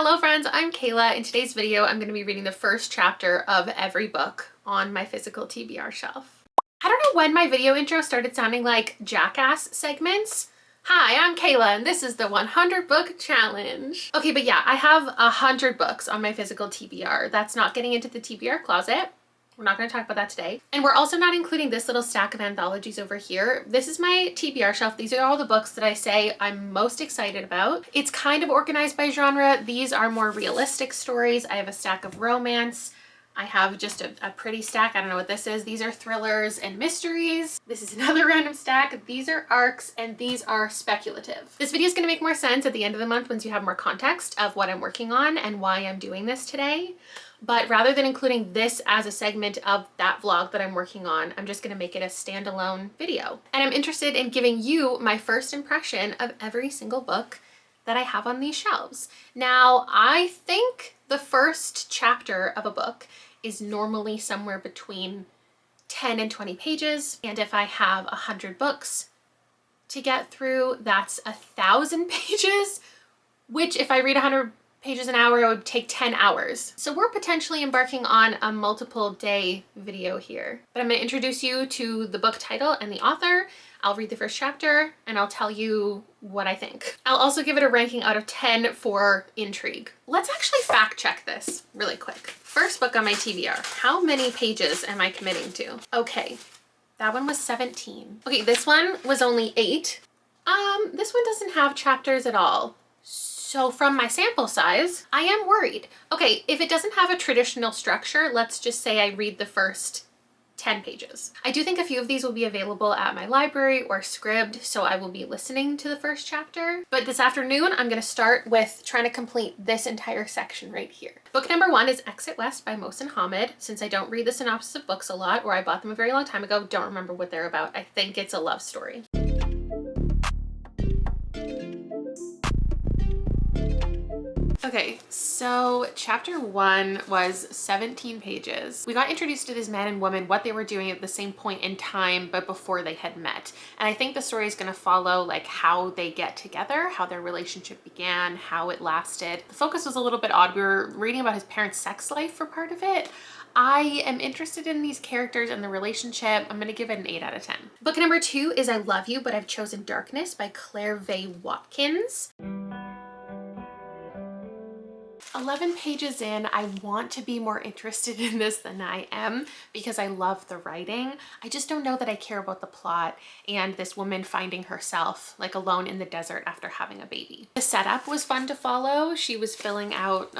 Hello friends, I'm Kayla. In today's video, I'm going to be reading the first chapter of every book on my physical TBR shelf. I don't know when my video intro started sounding like jackass segments. Hi, I'm Kayla and this is the 100 book challenge. Okay, but yeah, I have 100 books on my physical TBR. That's not getting into the TBR closet. We're not going to talk about that today. And we're also not including this little stack of anthologies over here. This is my TBR shelf. These are all the books that I say I'm most excited about. It's kind of organized by genre. These are more realistic stories. I have a stack of romance. I have just a pretty stack. I don't know what this is. These are thrillers and mysteries. This is another random stack. These are arcs and these are speculative. This video is going to make more sense at the end of the month once you have more context of what I'm working on and why I'm doing this today. But rather than including this as a segment of that vlog that I'm working on, I'm just going to make it a standalone video. And I'm interested in giving you my first impression of every single book that I have on these shelves. Now, I think the first chapter of a book is normally somewhere between 10 and 20 pages. And if I have 100 books to get through, that's 1,000 pages, which if I read 100 pages an hour, it would take 10 hours. So we're potentially embarking on a multiple day video here. But I'm going to introduce you to the book title and the author. I'll read the first chapter and I'll tell you what I think. I'll also give it a ranking out of 10 for intrigue. Let's actually fact check this really quick. First book on my TBR. How many pages am I committing to? Okay, that one was 17. Okay, this one was only 8. This one doesn't have chapters at all. So from my sample size, I am worried. Okay, if it doesn't have a traditional structure, let's just say I read the first 10 pages. I do think a few of these will be available at my library or Scribd, so I will be listening to the first chapter. But this afternoon, I'm gonna start with trying to complete this entire section right here. Book number 1 is Exit West by Mohsin Hamid. Since I don't read the synopsis of books a lot, or I bought them a very long time ago, don't remember what they're about. I think it's a love story. Okay, so chapter 1 was 17 pages. We got introduced to this man and woman, what they were doing at the same point in time, but before they had met. And I think the story is going to follow like how they get together, how their relationship began, how it lasted. The focus was a little bit odd. We were reading about his parents' sex life for part of it. I am interested in these characters and the relationship. I'm going to give it an 8 out of 10. Book number 2 is I Love You, But I've Chosen Darkness by Claire Vaye Watkins. 11 pages in, I want to be more interested in this than I am because I love the writing. I just don't know that I care about the plot and this woman finding herself like alone in the desert after having a baby. The setup was fun to follow. She was filling out,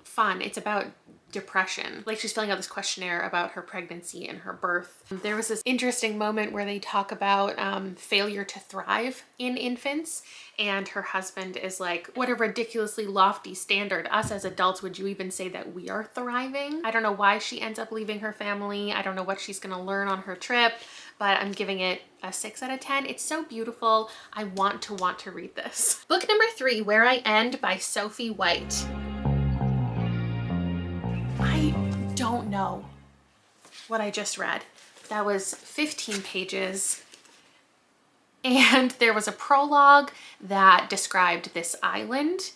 fun. It's about depression. Like she's filling out this questionnaire about her pregnancy and her birth. There was this interesting moment where they talk about failure to thrive in infants, and her husband is like, what a ridiculously lofty standard. Us as adults, would you even say that we are thriving? I don't know why she ends up leaving her family. I don't know what she's gonna learn on her trip, but I'm giving it a 6 out of 10. It's so beautiful. I want to read this. Book number 3, Where I End by Sophie White. I don't know what I just read. That was 15 pages. And there was a prologue that described this island.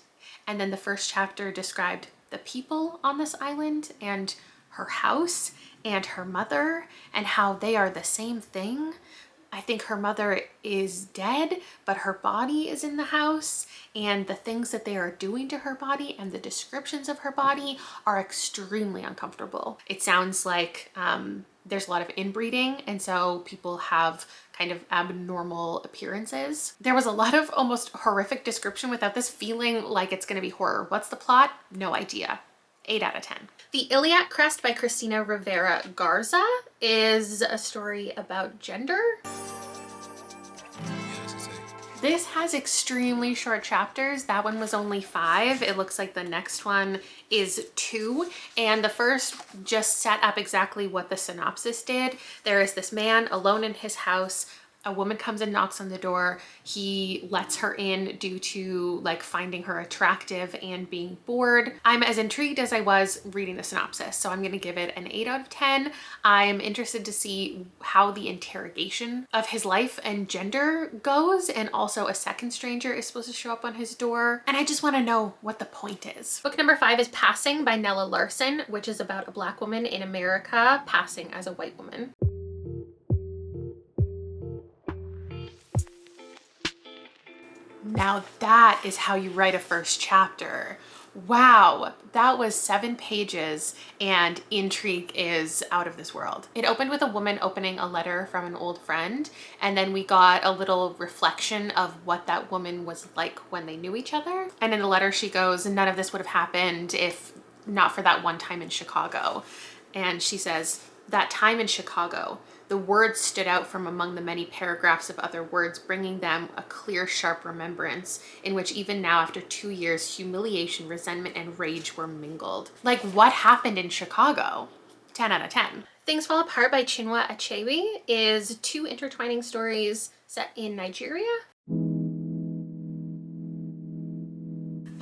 And then the first chapter described the people on this island and her house and her mother and how they are the same thing. I think her mother is dead, but her body is in the house, and the things that they are doing to her body and the descriptions of her body are extremely uncomfortable. It sounds like there's a lot of inbreeding, and so people have kind of abnormal appearances. There was a lot of almost horrific description without this feeling like it's gonna be horror. What's the plot? No idea. 8 out of 10. The Iliac Crest by Cristina Rivera Garza is a story about gender. This has extremely short chapters. That one was only 5. It looks like the next one is 2. And the first just set up exactly what the synopsis did. There is this man alone in his house. A woman comes and knocks on the door. He lets her in due to like finding her attractive and being bored. I'm as intrigued as I was reading the synopsis, so I'm gonna give it an 8 out of 10. I'm interested to see how the interrogation of his life and gender goes, and also a second stranger is supposed to show up on his door, and I just want to know what the point is. Book number 5 is Passing by Nella Larson, which is about a Black woman in America passing as a white woman. Now that is how you write a first chapter. Wow, that was 7 pages and intrigue is out of this world. It opened with a woman opening a letter from an old friend, and then we got a little reflection of what that woman was like when they knew each other. And in the letter she goes, none of this would have happened if not for that one time in Chicago. And she says, that time in Chicago, the words stood out from among the many paragraphs of other words, bringing them a clear, sharp remembrance in which even now, after 2 years, humiliation, resentment, and rage were mingled. Like, what happened in Chicago? 10 out of 10. Things Fall Apart by Chinua Achebe is 2 intertwining stories set in Nigeria.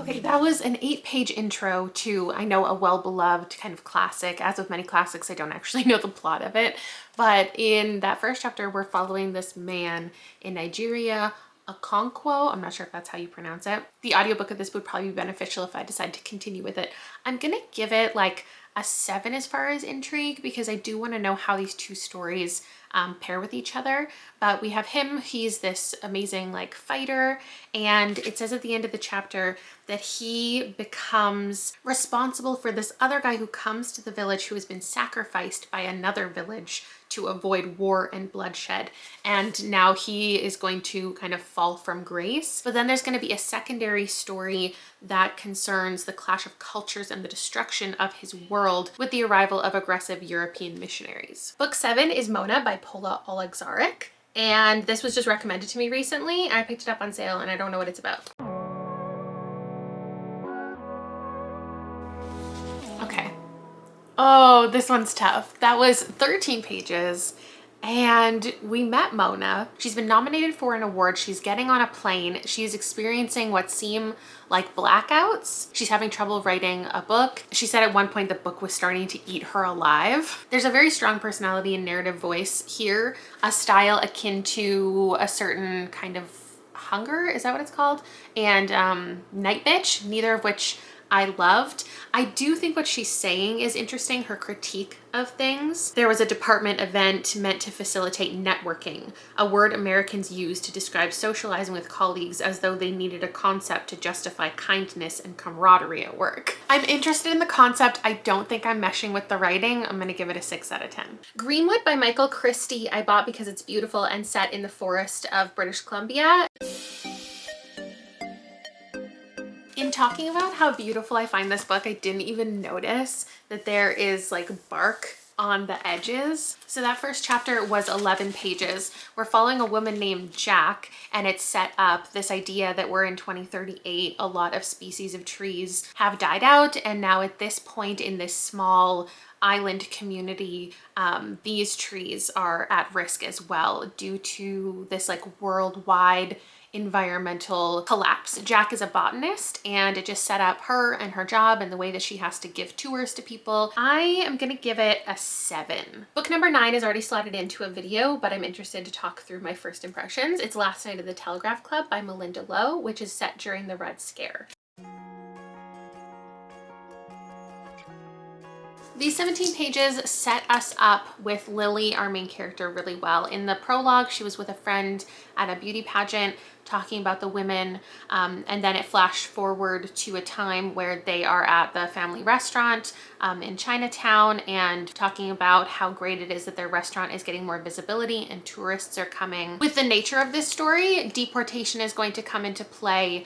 Okay, that was an 8-page intro to, I know, a well-beloved kind of classic. As with many classics, I don't actually know the plot of it. But in that first chapter, we're following this man in Nigeria, Okonkwo. I'm not sure if that's how you pronounce it. The audiobook of this would probably be beneficial if I decide to continue with it. I'm gonna give it like a 7 as far as intrigue, because I do want to know how these 2 stories pair with each other. But we have him, he's this amazing like fighter, and it says at the end of the chapter that he becomes responsible for this other guy who comes to the village who has been sacrificed by another village to avoid war and bloodshed. And now he is going to kind of fall from grace. But then there's going to be a secondary story that concerns the clash of cultures and the destruction of his world with the arrival of aggressive European missionaries. Book 7 is Mona by Paula Olegzarek. And this was just recommended to me recently. I picked it up on sale and I don't know what it's about. Okay. Oh, this one's tough. That was 13 pages. And we met Mona. She's been nominated for an award. She's getting on a plane. She's experiencing what seem like blackouts. She's having trouble writing a book. She said at one point the book was starting to eat her alive. There's a very strong personality and narrative voice here, a style akin to a certain kind of Hunger, is that what it's called? And Night Bitch, neither of which I loved. I do think what she's saying is interesting, her critique of things. There was a department event meant to facilitate networking, a word Americans use to describe socializing with colleagues as though they needed a concept to justify kindness and camaraderie at work. I'm interested in the concept. I don't think I'm meshing with the writing. I'm gonna give it a 6 out of 10. Greenwood by Michael Christie I bought because it's beautiful and set in the forest of British Columbia. In talking about how beautiful I find this book, I didn't even notice that there is like bark on the edges. So that first chapter was 11 pages. We're following a woman named Jack, and it's set up this idea that we're in 2038. A lot of species of trees have died out, and now at this point in this small island community, these trees are at risk as well due to this like worldwide environmental collapse. Jack is a botanist, and it just set up her and her job and the way that she has to give tours to people. I am gonna give it a 7. Book number 9 is already slotted into a video, but I'm interested to talk through my first impressions. It's Last Night at the Telegraph Club by Melinda Lowe, which is set during the Red Scare. These 17 pages set us up with Lily, our main character, really well. In the prologue, she was with a friend at a beauty pageant talking about the women, and then it flashed forward to a time where they are at the family restaurant in Chinatown and talking about how great it is that their restaurant is getting more visibility and tourists are coming. With the nature of this story, deportation is going to come into play,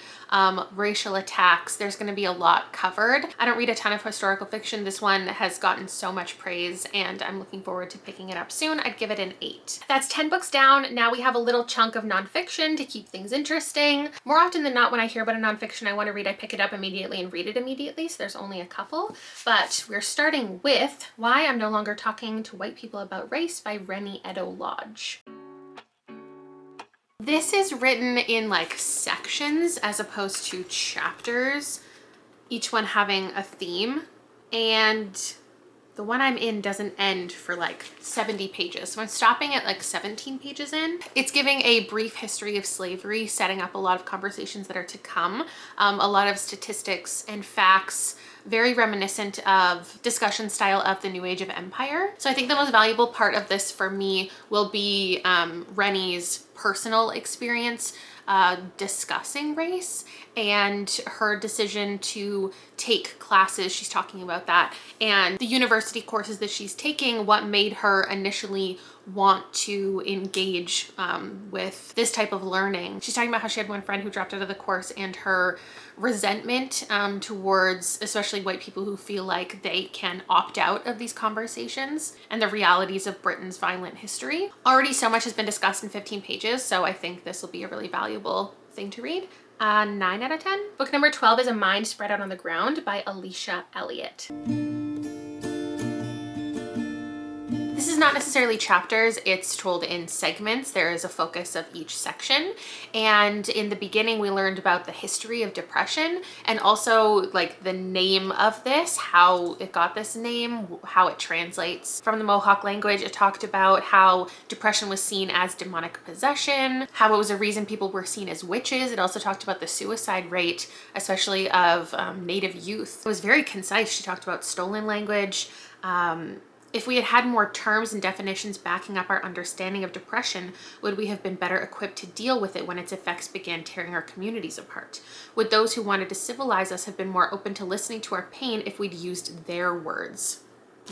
racial attacks, there's going to be a lot covered. I don't read a ton of historical fiction. This one has gotten so much praise and I'm looking forward to picking it up soon. I'd give it an 8. That's 10 books down. Now we have a little chunk of nonfiction to keep things interesting. More often than not, when I hear about a nonfiction I want to read, I pick it up immediately and read it immediately, so there's only a couple. But we're starting with Why I'm No Longer Talking to White People About Race by Rennie Edo Lodge. This is written in like sections as opposed to chapters, each one having a theme, and the one I'm in doesn't end for like 70 pages. So I'm stopping at like 17 pages in. It's giving a brief history of slavery, setting up a lot of conversations that are to come, a lot of statistics and facts, very reminiscent of discussion style of the New Age of Empire. So I think the most valuable part of this for me will be Rennie's personal experience discussing race and her decision to take classes. She's talking about that and the university courses that she's taking, what made her initially want to engage with this type of learning. She's talking about how she had one friend who dropped out of the course and her resentment towards especially white people who feel like they can opt out of these conversations and the realities of Britain's violent history. Already so much has been discussed in 15 pages, so I think this will be a really valuable thing to read. 9 out of 10. Book number 12 is A Mind Spread Out on the Ground by Alicia Elliott. This is not necessarily chapters, it's told in segments. There is a focus of each section. And in the beginning, we learned about the history of depression and also like the name of this, how it got this name, how it translates from the Mohawk language. It talked about how depression was seen as demonic possession, how it was a reason people were seen as witches. It also talked about the suicide rate, especially of Native youth. It was very concise. She talked about stolen language. If we had had more terms and definitions backing up our understanding of depression, would we have been better equipped to deal with it when its effects began tearing our communities apart? Would those who wanted to civilize us have been more open to listening to our pain if we'd used their words?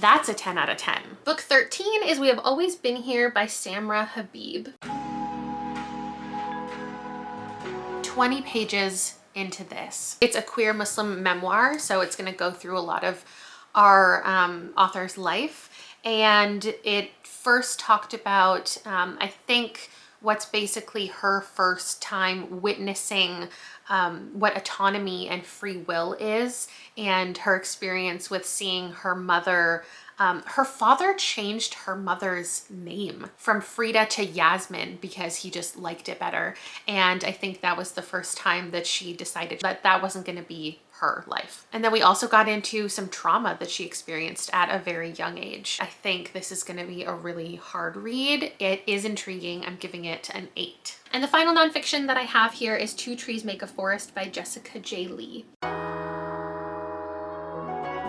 That's a 10 out of 10. Book 13 is We Have Always Been Here by Samra Habib. 20 pages into this. It's a queer Muslim memoir, so it's going to go through a lot of our author's life. And it first talked about, I think, what's basically her first time witnessing what autonomy and free will is, and her experience with seeing her mother. Her father changed her mother's name from Frida to Yasmin because he just liked it better. And I think that was the first time that she decided that that wasn't going to be her life. And then we also got into some trauma that she experienced at a very young age. I think this is going to be a really hard read. It is intriguing. I'm giving it an 8. And the final nonfiction that I have here is Two Trees Make a Forest by Jessica J. Lee.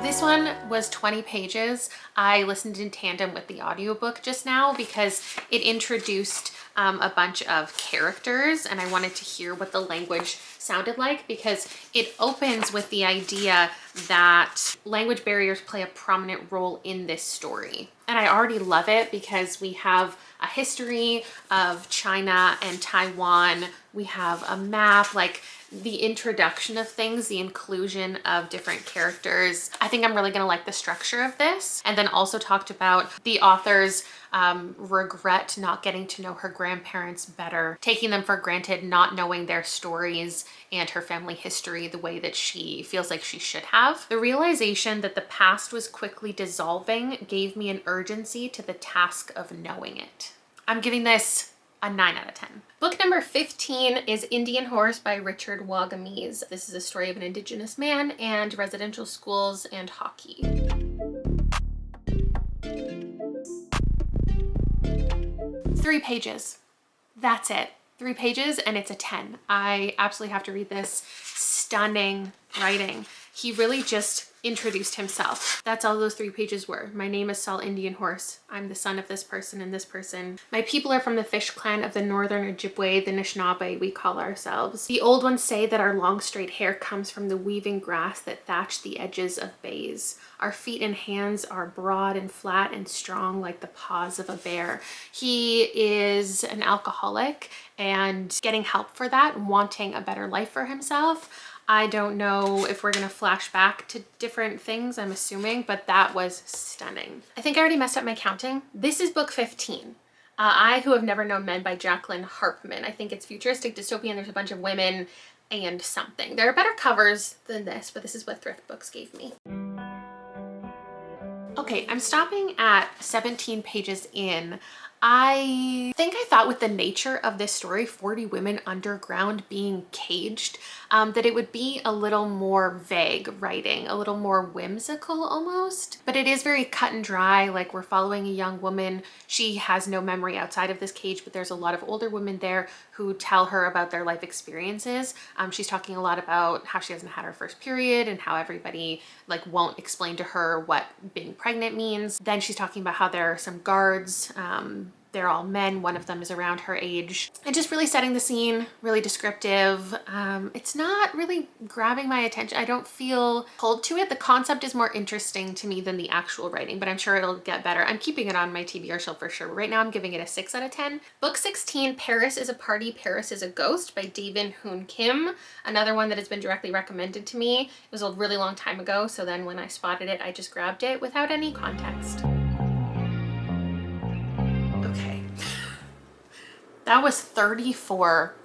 This one was 20 pages. I listened in tandem with the audiobook just now because it introduced a bunch of characters and I wanted to hear what the language sounded like, because it opens with the idea that language barriers play a prominent role in this story. And I already love it because we have a history of China and Taiwan. We have a map, like the introduction of things, the inclusion of different characters. I think I'm really gonna like the structure of this. And then also talked about the author's regret not getting to know her grandparents better, taking them for granted, not knowing their stories and her family history the way that she feels like she should have. The realization that the past was quickly dissolving gave me an urgency to the task of knowing it. I'm giving this a 9 out of 10. Book number 15 is Indian Horse by Richard Wagamese. This is a story of an Indigenous man and residential schools and hockey. 3 pages. That's it. 3 pages and it's a 10. I absolutely have to read this. Stunning writing. He really just introduced himself. That's all those 3 pages were. My name is Saul Indian Horse. I'm the son of this person and this person. My people are from the Fish clan of the Northern Ojibwe, the Anishinaabe, we call ourselves. The old ones say that our long straight hair comes from the weaving grass that thatch the edges of bays. Our feet and hands are broad and flat and strong like the paws of a bear. He is an alcoholic and getting help for that, wanting a better life for himself. I don't know if we're gonna flash back to different things, I'm assuming, but that was stunning. I think I already messed up my counting. This is book 15. I Who Have Never Known Men by Jacqueline Harpman. I think it's futuristic dystopian. There's a bunch of women and something. There are better covers than this, but this is what Thrift Books gave me. Okay, I'm stopping at 17 pages in. I think I thought with the nature of this story, 40 women underground being caged, that it would be a little more vague writing, a little more whimsical almost. But it is very cut and dry. Like, we're following a young woman. She has no memory outside of this cage, but there's a lot of older women there who tell her about their life experiences. She's talking a lot about how she hasn't had her first period and how everybody like won't explain to her what being pregnant means. Then she's talking about how there are some guards, they're all men, one of them is around her age, and just really setting the scene, really descriptive. It's not really grabbing my attention. I don't feel pulled to it. The concept is more interesting to me than the actual writing, but I'm sure it'll get better. I'm keeping it on my TBR shelf for sure. Right now I'm giving it a 6 out of 10. Book 16, Paris is a Party, Paris is a Ghost by David Hoon Kim. Another one that has been directly recommended to me. It was a really long time ago, so then when I spotted it, I just grabbed it without any context. Okay, that was 34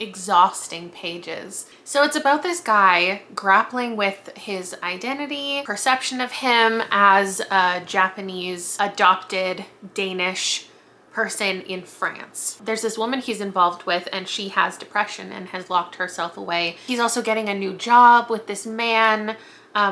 exhausting pages. So it's about this guy grappling with his identity, perception of him as a Japanese adopted Danish person in France. There's this woman he's involved with and she has depression and has locked herself away. He's also getting a new job with this man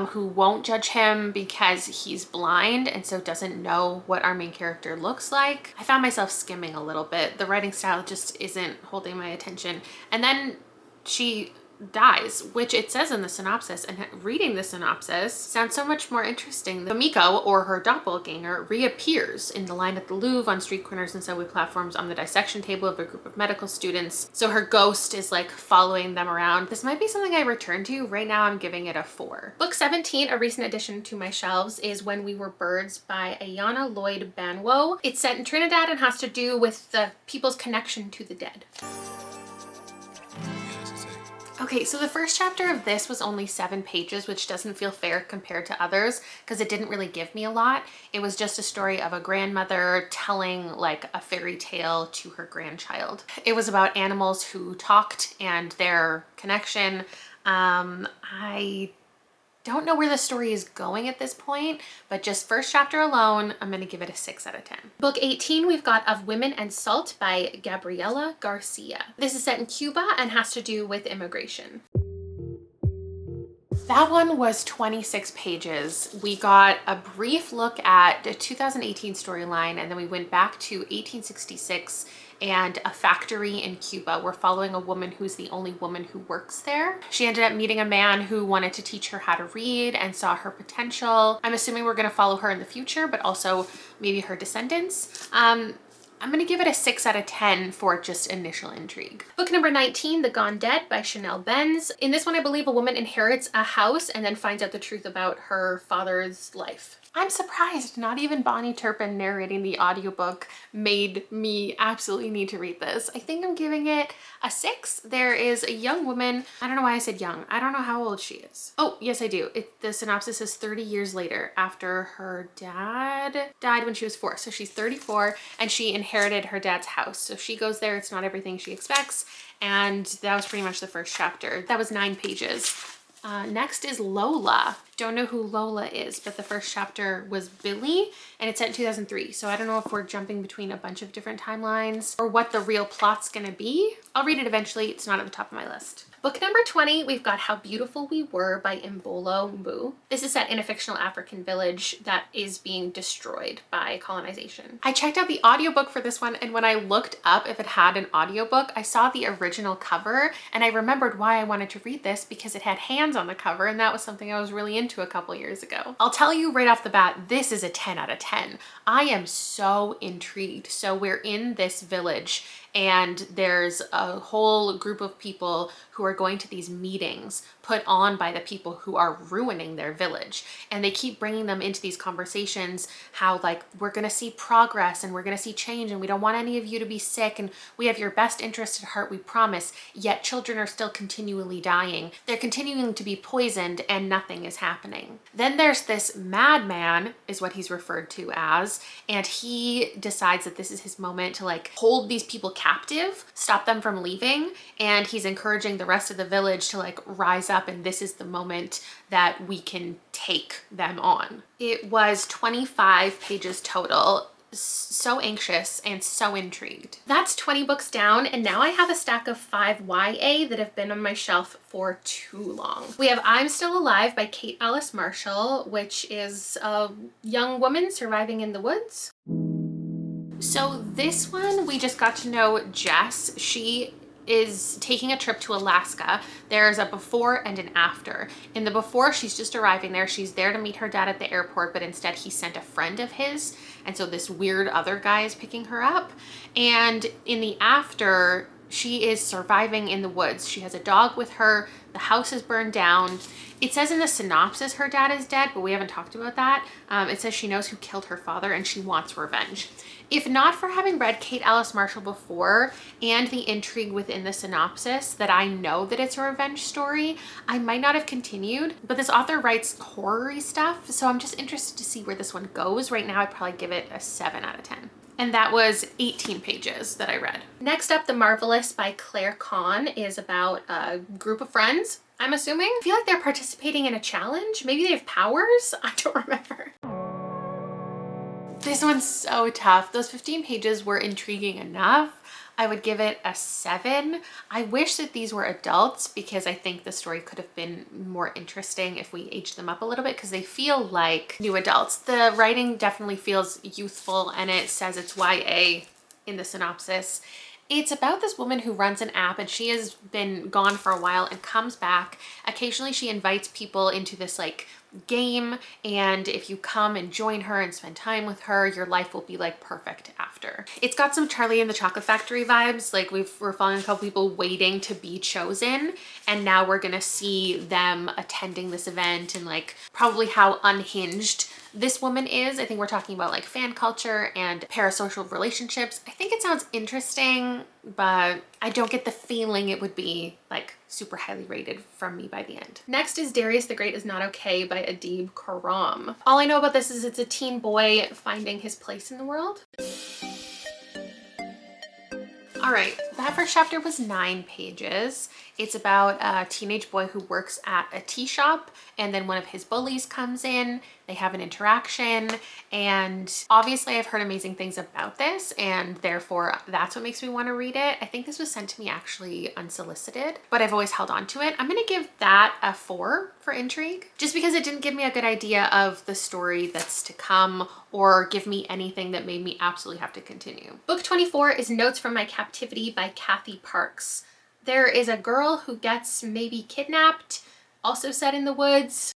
who won't judge him because he's blind and so doesn't know what our main character looks like. I found myself skimming a little bit. The writing style just isn't holding my attention. And then she dies, which it says in the synopsis, and reading the synopsis sounds so much more interesting. The Miko, or her doppelganger, reappears in the line at the Louvre, on street corners and subway platforms, on the dissection table of a group of medical students. So her ghost is like following them around. This might be something I return to. Right now I'm giving it a 4. Book 17, a recent addition to my shelves, is When We Were Birds by Ayana Lloyd Banwo. It's set in Trinidad and has to do with the people's connection to the dead. Okay, so the first chapter of this was only 7 pages, which doesn't feel fair compared to others because it didn't really give me a lot. It was just a story of a grandmother telling like a fairy tale to her grandchild. It was about animals who talked and their connection. I don't know where the story is going at this point, but just first chapter alone, I'm gonna give it a 6 out of 10. Book 18, we've got Of Women and Salt by Gabriela Garcia. This is set in Cuba and has to do with immigration. That one was 26 pages. We got a brief look at the 2018 storyline, and then we went back to 1866 and a factory in Cuba. We're following a woman who's the only woman who works there. She ended up meeting a man who wanted to teach her how to read and saw her potential. I'm assuming we're gonna follow her in the future, but also maybe her descendants. I'm gonna give it a 6 out of 10 for just initial intrigue. Book number 19, The Gone Dead by Chanel Benz. In this one, I believe a woman inherits a house and then finds out the truth about her father's life. I'm surprised not even Bonnie Turpin narrating the audiobook made me absolutely need to read this. I think I'm giving it a 6. There is a young woman. I don't know why I said young. I don't know how old she is. Oh, yes, I do. The synopsis is 30 years later after her dad died when she was 4. So she's 34 and she inherited her dad's house. So she goes there. It's not everything she expects. And that was pretty much the first chapter. That was 9 pages. Next is Lola. Don't know who Lola is, but the first chapter was Billy and it's set in 2003. So I don't know if we're jumping between a bunch of different timelines or what the real plot's gonna be. I'll read it eventually. It's not at the top of my list. Book number 20, we've got How Beautiful We Were by Mbolo Mbu. This is set in a fictional African village that is being destroyed by colonization. I checked out the audiobook for this one, and when I looked up if it had an audiobook, I saw the original cover and I remembered why I wanted to read this, because it had hands on the cover and that was something I was really into a couple years ago. I'll tell you right off the bat, this is a 10 out of 10. I am so intrigued. So we're in this village and there's a whole group of people who are going to these meetings put on by the people who are ruining their village. And they keep bringing them into these conversations, how like, we're gonna see progress and we're gonna see change and we don't want any of you to be sick and we have your best interest at heart, we promise. Yet children are still continually dying. They're continuing to be poisoned and nothing is happening. Then there's this madman, is what he's referred to as, and he decides that this is his moment to like hold these people captive, stop them from leaving, and he's encouraging the rest of the village to like rise up, and this is the moment that we can take them on. It was 25 pages total. so anxious and so intrigued. That's 20 books down, and now I have a stack of 5 YA that have been on my shelf for too long. We have I'm Still Alive by Kate Alice Marshall, which is a young woman surviving in the woods. So this one, we just got to know Jess. She is taking a trip to Alaska. There's a before and an after. In the before, she's just arriving there. She's there to meet her dad at the airport, but instead he sent a friend of his. And so this weird other guy is picking her up. And in the after, she is surviving in the woods. She has a dog with her. The house is burned down. It says in the synopsis her dad is dead, but we haven't talked about that. It says she knows who killed her father and she wants revenge. If not for having read Kate Alice Marshall before and the intrigue within the synopsis that I know that it's a revenge story, I might not have continued. But this author writes horror-y stuff, so I'm just interested to see where this one goes. Right now, I'd probably give it a 7 out of 10. And that was 18 pages that I read. Next up, The Marvelous by Claire Kahn is about a group of friends, I'm assuming. I feel like they're participating in a challenge. Maybe they have powers? I don't remember. This one's so tough. Those 15 pages were intriguing enough. I would give it a 7. I wish that these were adults because I think the story could have been more interesting if we aged them up a little bit because they feel like new adults. The writing definitely feels youthful and it says it's YA in the synopsis. It's about this woman who runs an app and she has been gone for a while and comes back. Occasionally she invites people into this like game, and if you come and join her and spend time with her, your life will be like perfect after. It's got some Charlie and the Chocolate Factory vibes. Like we're following a couple people waiting to be chosen, and now we're gonna see them attending this event and like probably how unhinged this woman is. I think we're talking about like fan culture and parasocial relationships. I think it sounds interesting, but I don't get the feeling it would be like super highly rated from me by the end. Next is Darius the Great Is Not Okay by Adib Khorram. All I know about this is it's a teen boy finding his place in the world. All right, that first chapter was 9 pages. It's about a teenage boy who works at a tea shop, and then one of his bullies comes in. They have an interaction, and obviously I've heard amazing things about this, and therefore that's what makes me want to read it. I think this was sent to me actually unsolicited, but I've always held on to it. I'm gonna give that a 4 for intrigue, just because it didn't give me a good idea of the story that's to come or give me anything that made me absolutely have to continue. Book 24 is Notes from My Captivity by Kathy Parks. There is a girl who gets maybe kidnapped, also set in the woods.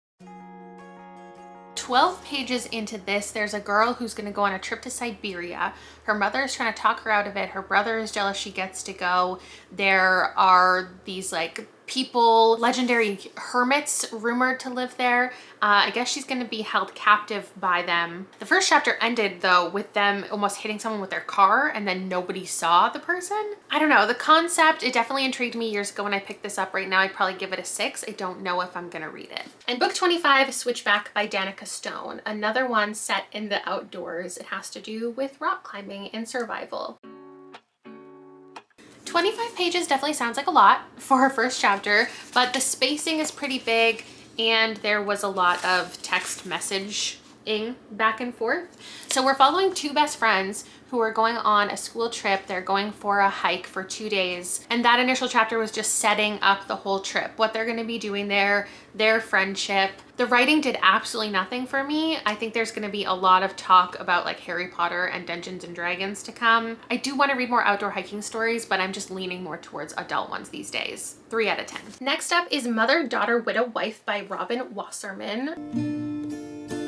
12 pages into this, there's a girl who's going to go on a trip to Siberia. Her mother is trying to talk her out of it. Her brother is jealous she gets to go. There are these like people, legendary hermits rumored to live there. I guess she's going to be held captive by them. The first chapter ended though with them almost hitting someone with their car and then nobody saw the person. I don't know, the concept, it definitely intrigued me years ago when I picked this up. Right now I'd probably give it a 6. I don't know if I'm gonna read it. And book 25, Switchback by Danica Stone. Another one set in the outdoors. It has to do with rock climbing and survival. 25 pages definitely sounds like a lot for her first chapter, but the spacing is pretty big and there was a lot of text messaging back and forth. So we're following 2 best friends who are going on a school trip. They're going for a hike for 2 days. And that initial chapter was just setting up the whole trip, what they're gonna be doing there, their friendship. The writing did absolutely nothing for me. I think there's gonna be a lot of talk about like Harry Potter and Dungeons and Dragons to come. I do wanna read more outdoor hiking stories, but I'm just leaning more towards adult ones these days. 3 out of 10. Next up is Mother, Daughter, Widow, Wife by Robin Wasserman.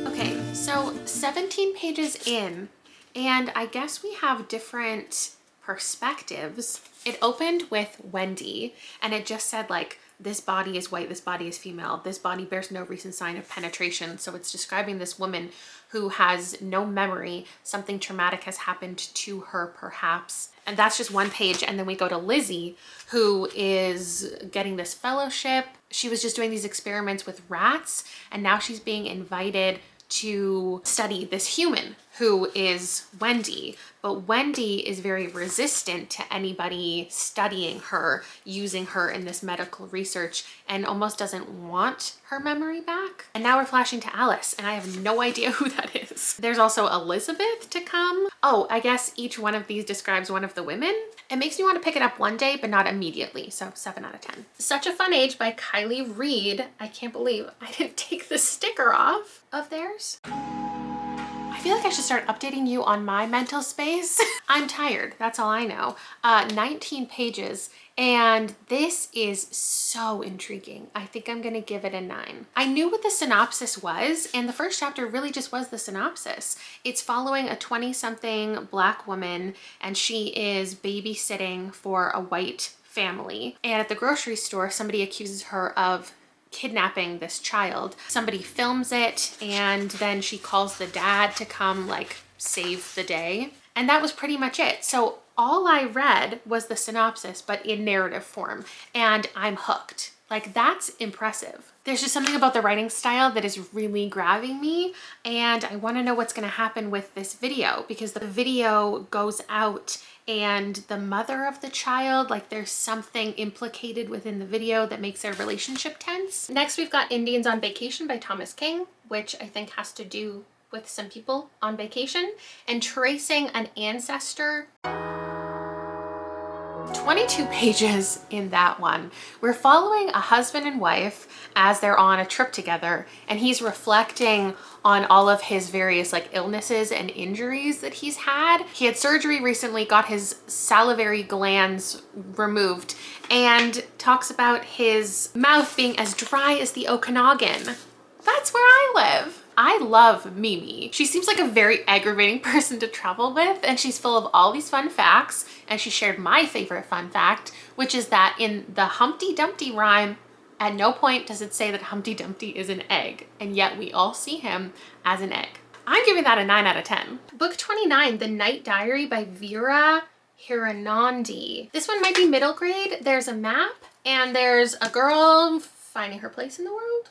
Okay, so 17 pages in, and I guess we have different perspectives. It opened with Wendy, and it just said like, this body is white, this body is female, this body bears no recent sign of penetration. So it's describing this woman who has no memory. Something traumatic has happened to her perhaps. And that's just 1 page. And then we go to Lizzie, who is getting this fellowship. She was just doing these experiments with rats, and now she's being invited to study this human who is Wendy. But Wendy is very resistant to anybody studying her, using her in this medical research, and almost doesn't want her memory back. And now we're flashing to Alice, and I have no idea who that is. There's also Elizabeth to come. Oh, I guess each one of these describes one of the women. It makes me want to pick it up one day, but not immediately. So 7 out of 10. Such a Fun Age by Kylie Reed. I can't believe I didn't take the sticker off of theirs. I feel like I should start updating you on my mental space. I'm tired, that's all I know. 19 pages, and this is so intriguing. I think I'm gonna give it a 9. I knew what the synopsis was, and the first chapter really just was the synopsis. It's following a 20-something Black woman, and she is babysitting for a white family. And at the grocery store, somebody accuses her of kidnapping this child. Somebody films it, and then she calls the dad to come like save the day. And that was pretty much it. So all I read was the synopsis, but in narrative form, and I'm hooked. Like, that's impressive. There's just something about the writing style that is really grabbing me, and I want to know what's going to happen with this video, because the video goes out and the mother of the child, like, there's something implicated within the video that makes their relationship tense. Next, we've got Indians on Vacation by Thomas King, which I think has to do with some people on vacation, and tracing an ancestor. 22 pages in that one. We're following a husband and wife as they're on a trip together, and he's reflecting on all of his various like illnesses and injuries that he's had. He had surgery recently, got his salivary glands removed, and talks about his mouth being as dry as the Okanagan. That's where I live. I love Mimi. She seems like a very aggravating person to travel with, and she's full of all these fun facts, and she shared my favorite fun fact, which is that in the Humpty Dumpty rhyme, at no point does it say that Humpty Dumpty is an egg, and yet we all see him as an egg. I'm giving that a 9 out of 10. Book 29, The Night Diary by Vera Hiranandi. This one might be middle grade. There's a map, and there's a girl finding her place in the world.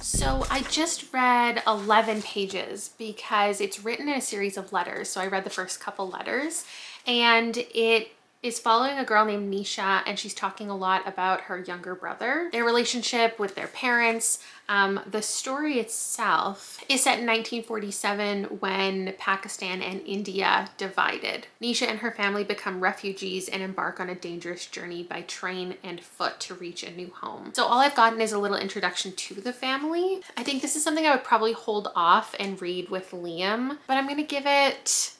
So I just read 11 pages because it's written in a series of letters. So I read the first couple letters, and it is following a girl named Nisha, and she's talking a lot about her younger brother, their relationship with their parents. The story itself is set in 1947 when Pakistan and India divided. Nisha and her family become refugees and embark on a dangerous journey by train and foot to reach a new home. So all I've gotten is a little introduction to the family. I think this is something I would probably hold off and read with Liam, but I'm gonna give it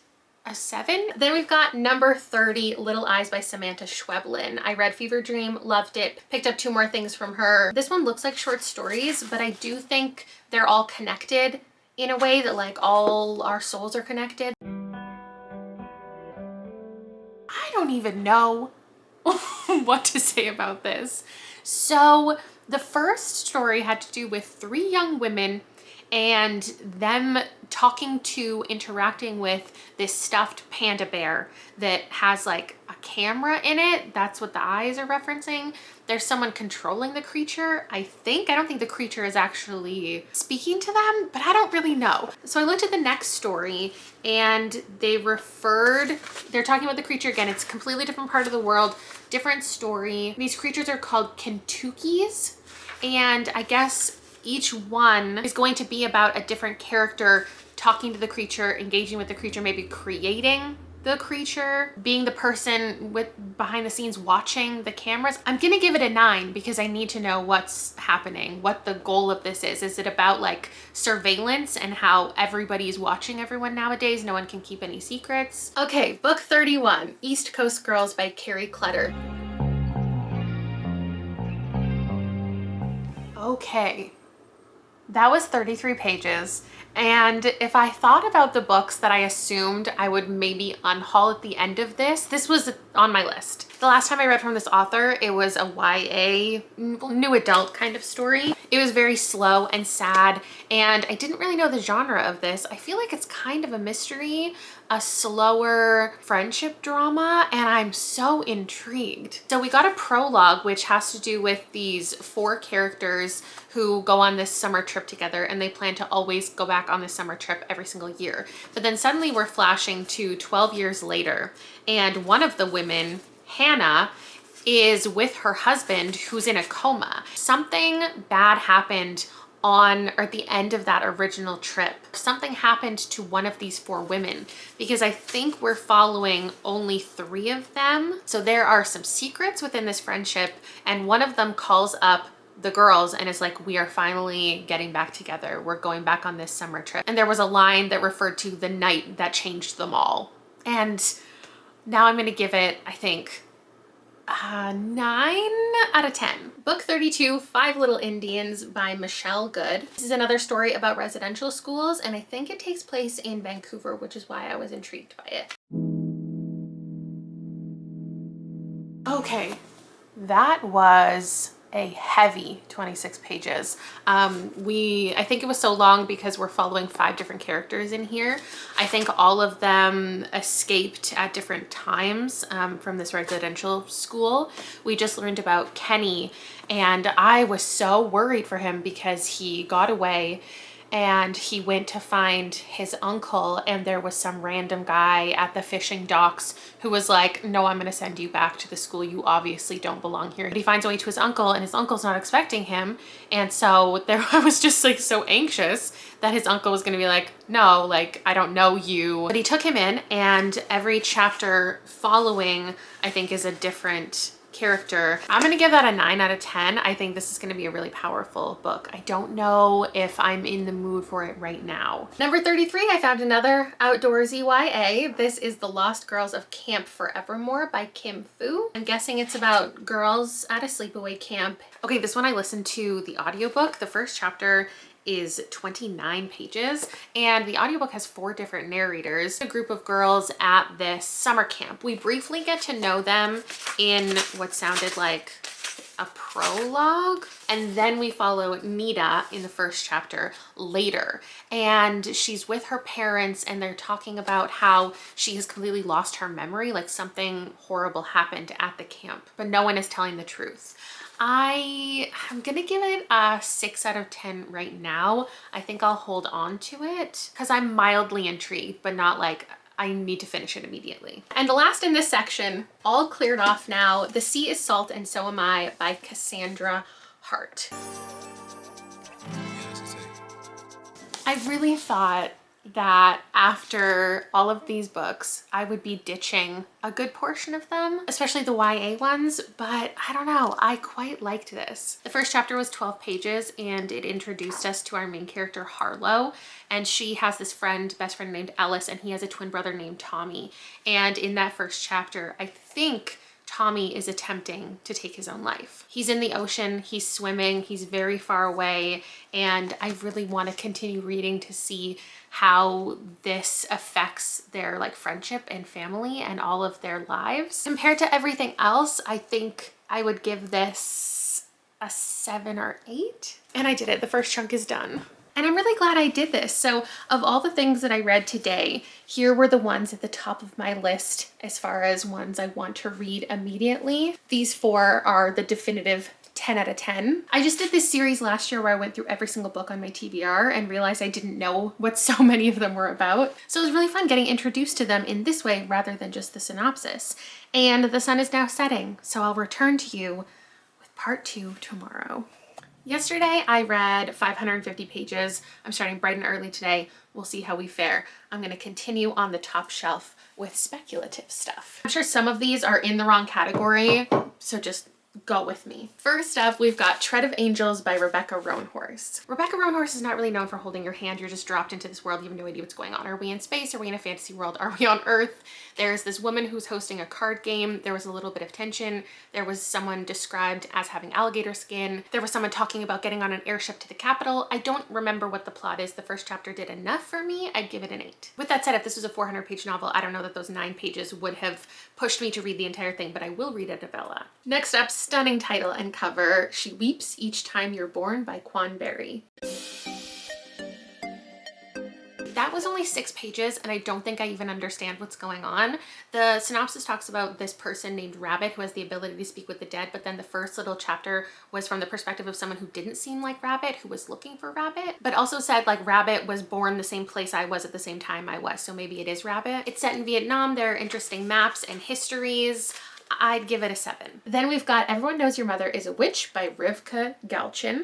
a 7. Then we've got number 30, Little Eyes by Samantha Schweblin. I read Fever Dream, loved it, picked up 2 more things from her. This one looks like short stories, but I do think they're all connected in a way that like all our souls are connected. I don't even know what to say about this. So the first story had to do with 3 young women and them interacting with this stuffed panda bear that has like a camera in it. That's what the eyes are referencing. There's someone controlling the creature, I think. I don't think the creature is actually speaking to them, but I don't really know. So I looked at the next story, and they're talking about the creature again. It's a completely different part of the world, different story. These creatures are called Kentuckis, and I guess each one is going to be about a different character talking to the creature, engaging with the creature, maybe creating the creature, being the person behind the scenes watching the cameras. I'm gonna give it a 9 because I need to know what's happening, what the goal of this is. Is it about like surveillance and how everybody's watching everyone nowadays? No one can keep any secrets. Okay, book 31, East Coast Girls by Carrie Clutter. Okay. That was 33 pages, and if I thought about the books that I assumed I would maybe unhaul at the end of this was on my list. The last time I read from this author, it was a YA, new adult kind of story, It was very slow and sad, and I didn't really know the genre of this. I feel like it's kind of a mystery, a slower friendship drama, and I'm so intrigued. So we got a prologue, which has to do with these 4 characters who go on this summer trip together, and they plan to always go back on this summer trip every single year. But then suddenly we're flashing to 12 years later, and one of the women, Hannah, is with her husband who's in a coma. Something bad happened on or at the end of that original trip. Something happened to one of these 4 women, because I think we're following only 3 of them. So there are some secrets within this friendship, and one of them calls up the girls and is like, we are finally getting back together. We're going back on this summer trip. And there was a line that referred to the night that changed them all. And now I'm gonna give it, I think, 9 out of 10. Book 32, 5 Little Indians by Michelle Good. This is another story about residential schools, and I think it takes place in Vancouver, which is why I was intrigued by it. Okay, that was a heavy 26 pages. I think it was so long because we're following 5 different characters in here. I think all of them escaped at different times from this residential school. We just learned about Kenny, and I was so worried for him because he got away and he went to find his uncle, and there was some random guy at the fishing docks who was like, no, I'm gonna send you back to the school. You obviously don't belong here. But he finds a way to his uncle, and his uncle's not expecting him. And so there, I was just like so anxious that his uncle was gonna be like, no, like, I don't know you. But he took him in, and every chapter following, I think, is a different character. I'm gonna give that a 9 out of 10. I think this is gonna be a really powerful book. I don't know if I'm in the mood for it right now. Number 33, I found another outdoorsy YA. This is The Lost Girls of Camp Forevermore by Kim Fu. I'm guessing it's about girls at a sleepaway camp. Okay, this one I listened to the audiobook. The first chapter is 29 pages, and the audiobook has 4 different narrators. A group of girls at this summer camp. We briefly get to know them in what sounded like a prologue, and then we follow Nita in the first chapter later, and she's with her parents, and they're talking about how she has completely lost her memory, like something horrible happened at the camp, but no one is telling the truth. I'm gonna give it a 6 out of 10 right now. I think I'll hold on to it because I'm mildly intrigued, but not like I need to finish it immediately. And the last in this section, all cleared off now, The Sea is Salt and So Am I by Cassandra Hart. I really thought that after all of these books, I would be ditching a good portion of them, especially the YA ones, but I don't know, I quite liked this. The first chapter was 12 pages, and it introduced us to our main character, Harlow, and she has this best friend named Ellis, and he has a twin brother named Tommy. And in that first chapter, I think Tommy is attempting to take his own life. He's in the ocean, he's swimming, he's very far away, and I really want to continue reading to see how this affects their like friendship and family and all of their lives. Compared to everything else, I think I would give this a 7 or 8. And I did it. The first chunk is done. And I'm really glad I did this. So of all the things that I read today, here were the ones at the top of my list as far as ones I want to read immediately. These 4 are the definitive 10 out of 10. I just did this series last year where I went through every single book on my TBR and realized I didn't know what so many of them were about. So it was really fun getting introduced to them in this way rather than just the synopsis. And the sun is now setting, so I'll return to you with part 2 tomorrow. Yesterday I read 550 pages. I'm starting bright and early today. We'll see how we fare. I'm going to continue on the top shelf with speculative stuff. I'm sure some of these are in the wrong category, so just go with me. First up, we've got Tread of Angels by Rebecca Roanhorse. Rebecca Roanhorse is not really known for holding your hand. You're just dropped into this world. You have no idea what's going on. Are we in space? Are we in a fantasy world? Are we on Earth? There's this woman who's hosting a card game. There was a little bit of tension. There was someone described as having alligator skin. There was someone talking about getting on an airship to the capital. I don't remember what the plot is. The first chapter did enough for me. I'd give it an 8. With that said, if this was a 400-page novel, I don't know that those 9 pages would have pushed me to read the entire thing, but I will read a novella. Next up, Stunning title and cover. She Weeps Each Time You're Born by Quan Berry. That was only 6 pages, and I don't think I even understand what's going on. The synopsis talks about this person named Rabbit who has the ability to speak with the dead, but then the first little chapter was from the perspective of someone who didn't seem like Rabbit, who was looking for Rabbit, but also said like Rabbit was born the same place I was at the same time I was, so maybe it is Rabbit. It's set in Vietnam. There are interesting maps and histories. I'd give it a 7. Then we've got Everyone Knows Your Mother is a Witch by Rivka Galchin.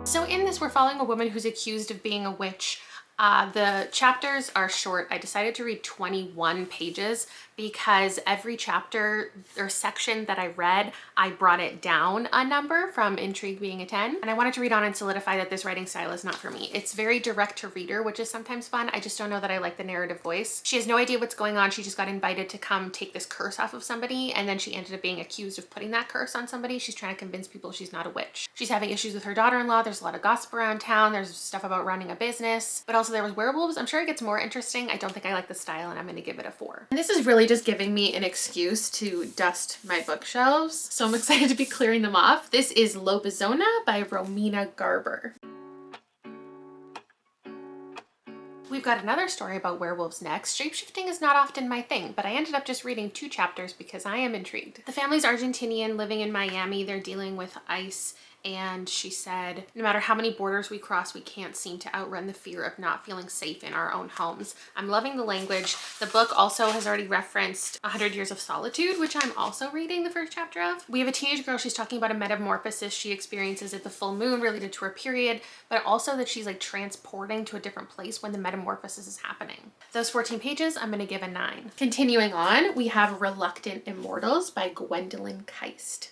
So in this, we're following a woman who's accused of being a witch. The chapters are short. I decided to read 21 pages because every chapter or section that I read, I brought it down a number from intrigue being a 10. And I wanted to read on and solidify that this writing style is not for me. It's very direct to reader, which is sometimes fun. I just don't know that I like the narrative voice. She has no idea what's going on. She just got invited to come take this curse off of somebody, and then she ended up being accused of putting that curse on somebody. She's trying to convince people she's not a witch. She's having issues with her daughter-in-law. There's a lot of gossip around town. There's stuff about running a business, but also there was werewolves. I'm sure it gets more interesting. I don't think I like the style, and I'm going to give it a 4. And this is really just giving me an excuse to dust my bookshelves, so I'm excited to be clearing them off. This is Lobizona by Romina Garber. We've got another story about werewolves next. Shapeshifting is not often my thing, but I ended up just reading 2 chapters because I am intrigued. The family's Argentinian, living in Miami. They're dealing with ICE, and she said, no matter how many borders we cross, we can't seem to outrun the fear of not feeling safe in our own homes. I'm loving the language. The book also has already referenced 100 Years of Solitude, which I'm also reading the first chapter of. We have a teenage girl. She's talking about a metamorphosis she experiences at the full moon related to her period, but also that she's like transporting to a different place when the metamorphosis is happening. Those 14 pages, I'm going to give a 9. Continuing on, we have Reluctant Immortals by Gwendolyn Keist.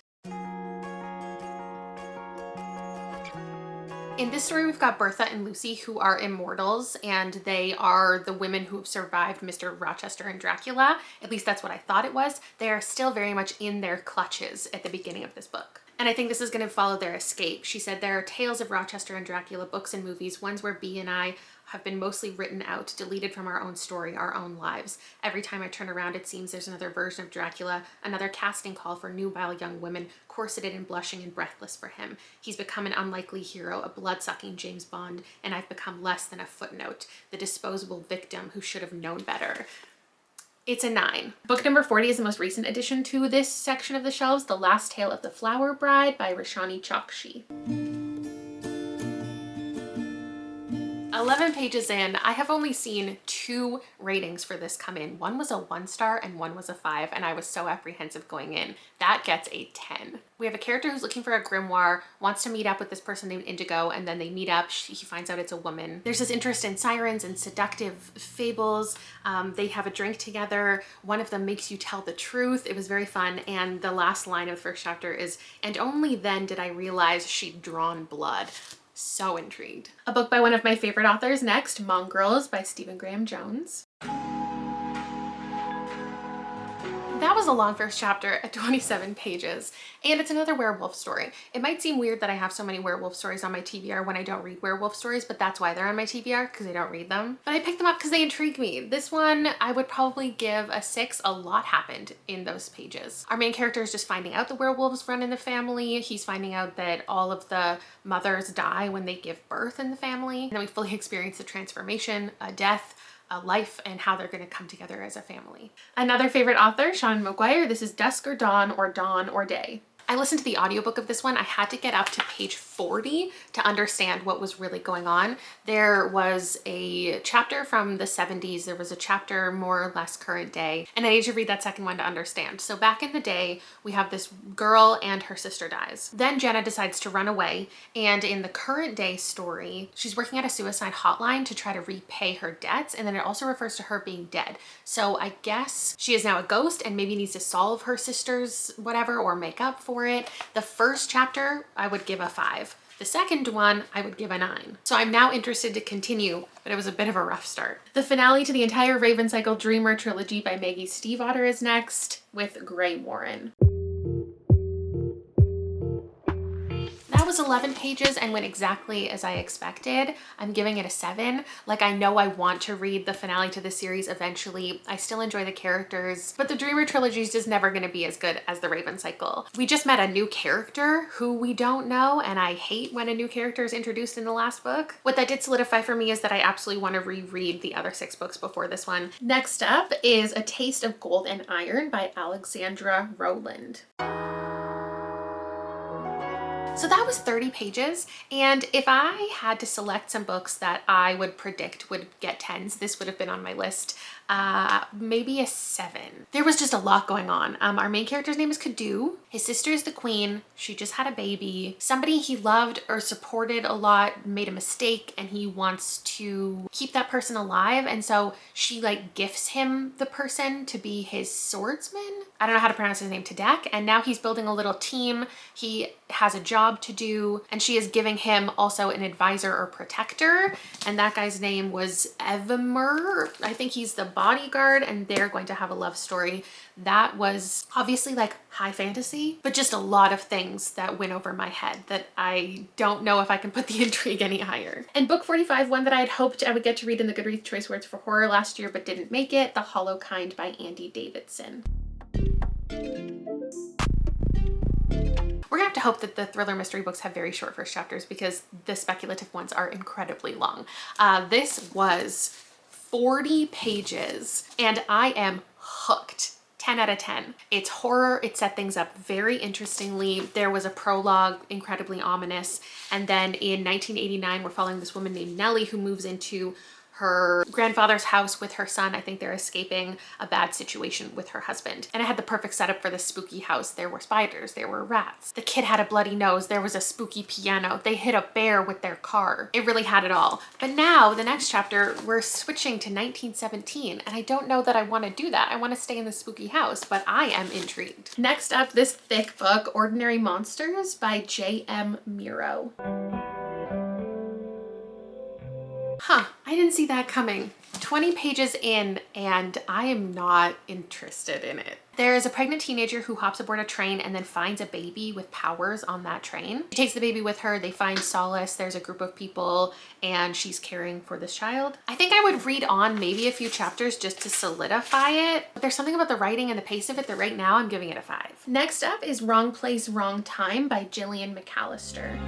In this story, we've got Bertha and Lucy, who are immortals, and they are the women who have survived Mr. Rochester and Dracula. At least that's what I thought it was. They are still very much in their clutches at the beginning of this book. And I think this is going to follow their escape. She said there are tales of Rochester and Dracula books and movies, ones where B and I have been mostly written out, deleted from our own story, our own lives. Every time I turn around, it seems there's another version of Dracula, another casting call for nubile young women, corseted and blushing and breathless for him. He's become an unlikely hero, a blood-sucking James Bond, and I've become less than a footnote, the disposable victim who should have known better. It's a 9. Book number 40 is the most recent addition to this section of the shelves, The Last Tale of the Flower Bride by Rashani Chokshi. 11 pages in, I have only seen 2 ratings for this come in. One was a 1-star and one was a 5, and I was so apprehensive going in. That gets a 10. We have a character who's looking for a grimoire, wants to meet up with this person named Indigo, and then they meet up. He finds out it's a woman. There's this interest in sirens and seductive fables. They have a drink together. One of them makes you tell the truth. It was very fun, and the last line of the first chapter is, and only then did I realize she'd drawn blood. So intrigued. A book by one of my favorite authors next, Mongrels by Stephen Graham Jones. That was a long first chapter at 27 pages, and it's another werewolf story. It might seem weird that I have so many werewolf stories on my TBR when I don't read werewolf stories, but that's why they're on my TBR, because I don't read them. But I picked them up because they intrigue me. This one, I would probably give a 6. A lot happened in those pages. Our main character is just finding out the werewolves run in the family. He's finding out that all of the mothers die when they give birth in the family. And then we fully experience the transformation, a death, a life, and how they're going to come together as a family. Another favorite author, Sean McGuire. This is Dusk or Dawn or Day. I listened to the audiobook of this one. I had to get up to page 40 to understand what was really going on. There was a chapter from the 70s. There was a chapter more or less current day, and I need to read that second one to understand. So back in the day, we have this girl and her sister dies. Then Jenna decides to run away, and in the current day story, she's working at a suicide hotline to try to repay her debts, and then it also refers to her being dead. So I guess she is now a ghost and maybe needs to solve her sister's whatever or make up for it. The first chapter, I would give a 5. The second one, I would give a 9. So I'm now interested to continue, but it was a bit of a rough start. The finale to the entire Raven Cycle Dreamer trilogy by Maggie Stiefvater is next, with Grey Warren. That was 11 pages and went exactly as I expected. I'm giving it a 7. Like, I know I want to read the finale to the series eventually. I still enjoy the characters, but the Dreamer trilogy is just never going to be as good as the Raven cycle. We just met a new character who we don't know, and I hate when a new character is introduced in the last book. What that did solidify for me is that I absolutely want to reread the other 6 books before this one. Next up is A Taste of Gold and Iron by Alexandra Rowland. So that was 30 pages, and if I had to select some books that I would predict would get 10s, this would have been on my list. Maybe a 7. There was just a lot going on. Our main character's name is Kadu. His sister is the queen. She just had a baby. Somebody he loved or supported a lot made a mistake, and he wants to keep that person alive, and so she like gifts him the person to be his swordsman. I don't know how to pronounce his name, Tadek, and now he's building a little team. He has a job to do, and she is giving him also an advisor or protector, and that guy's name was Evimer. I think he's the bodyguard, and they're going to have a love story. That was obviously like high fantasy, but just a lot of things that went over my head that I don't know if I can put the intrigue any higher. And book 45, one that I had hoped I would get to read in the Goodreads Choice Words for Horror last year but didn't make it, The Hollow Kind by Andy Davidson. We're gonna have to hope that the thriller mystery books have very short first chapters because the speculative ones are incredibly long. This was 40 pages and I am hooked. 10 out of 10. It's horror. It set things up very interestingly. There was a prologue, incredibly ominous. And then in 1989, we're following this woman named Nellie who moves into her grandfather's house with her son. I think they're escaping a bad situation with her husband. And it had the perfect setup for this spooky house. There were spiders, there were rats. The kid had a bloody nose. There was a spooky piano. They hit a bear with their car. It really had it all. But now the next chapter, we're switching to 1917. And I don't know that I want to do that. I want to stay in the spooky house, but I am intrigued. Next up, this thick book, Ordinary Monsters by J.M. Miro. Huh, I didn't see that coming. 20 pages in and I am not interested in it. There is a pregnant teenager who hops aboard a train and then finds a baby with powers on that train. She takes the baby with her, they find solace, there's a group of people and she's caring for this child. I think I would read on maybe a few chapters just to solidify it, but there's something about the writing and the pace of it that right now I'm giving it a 5. Next up is Wrong Place, Wrong Time by Gillian McAllister.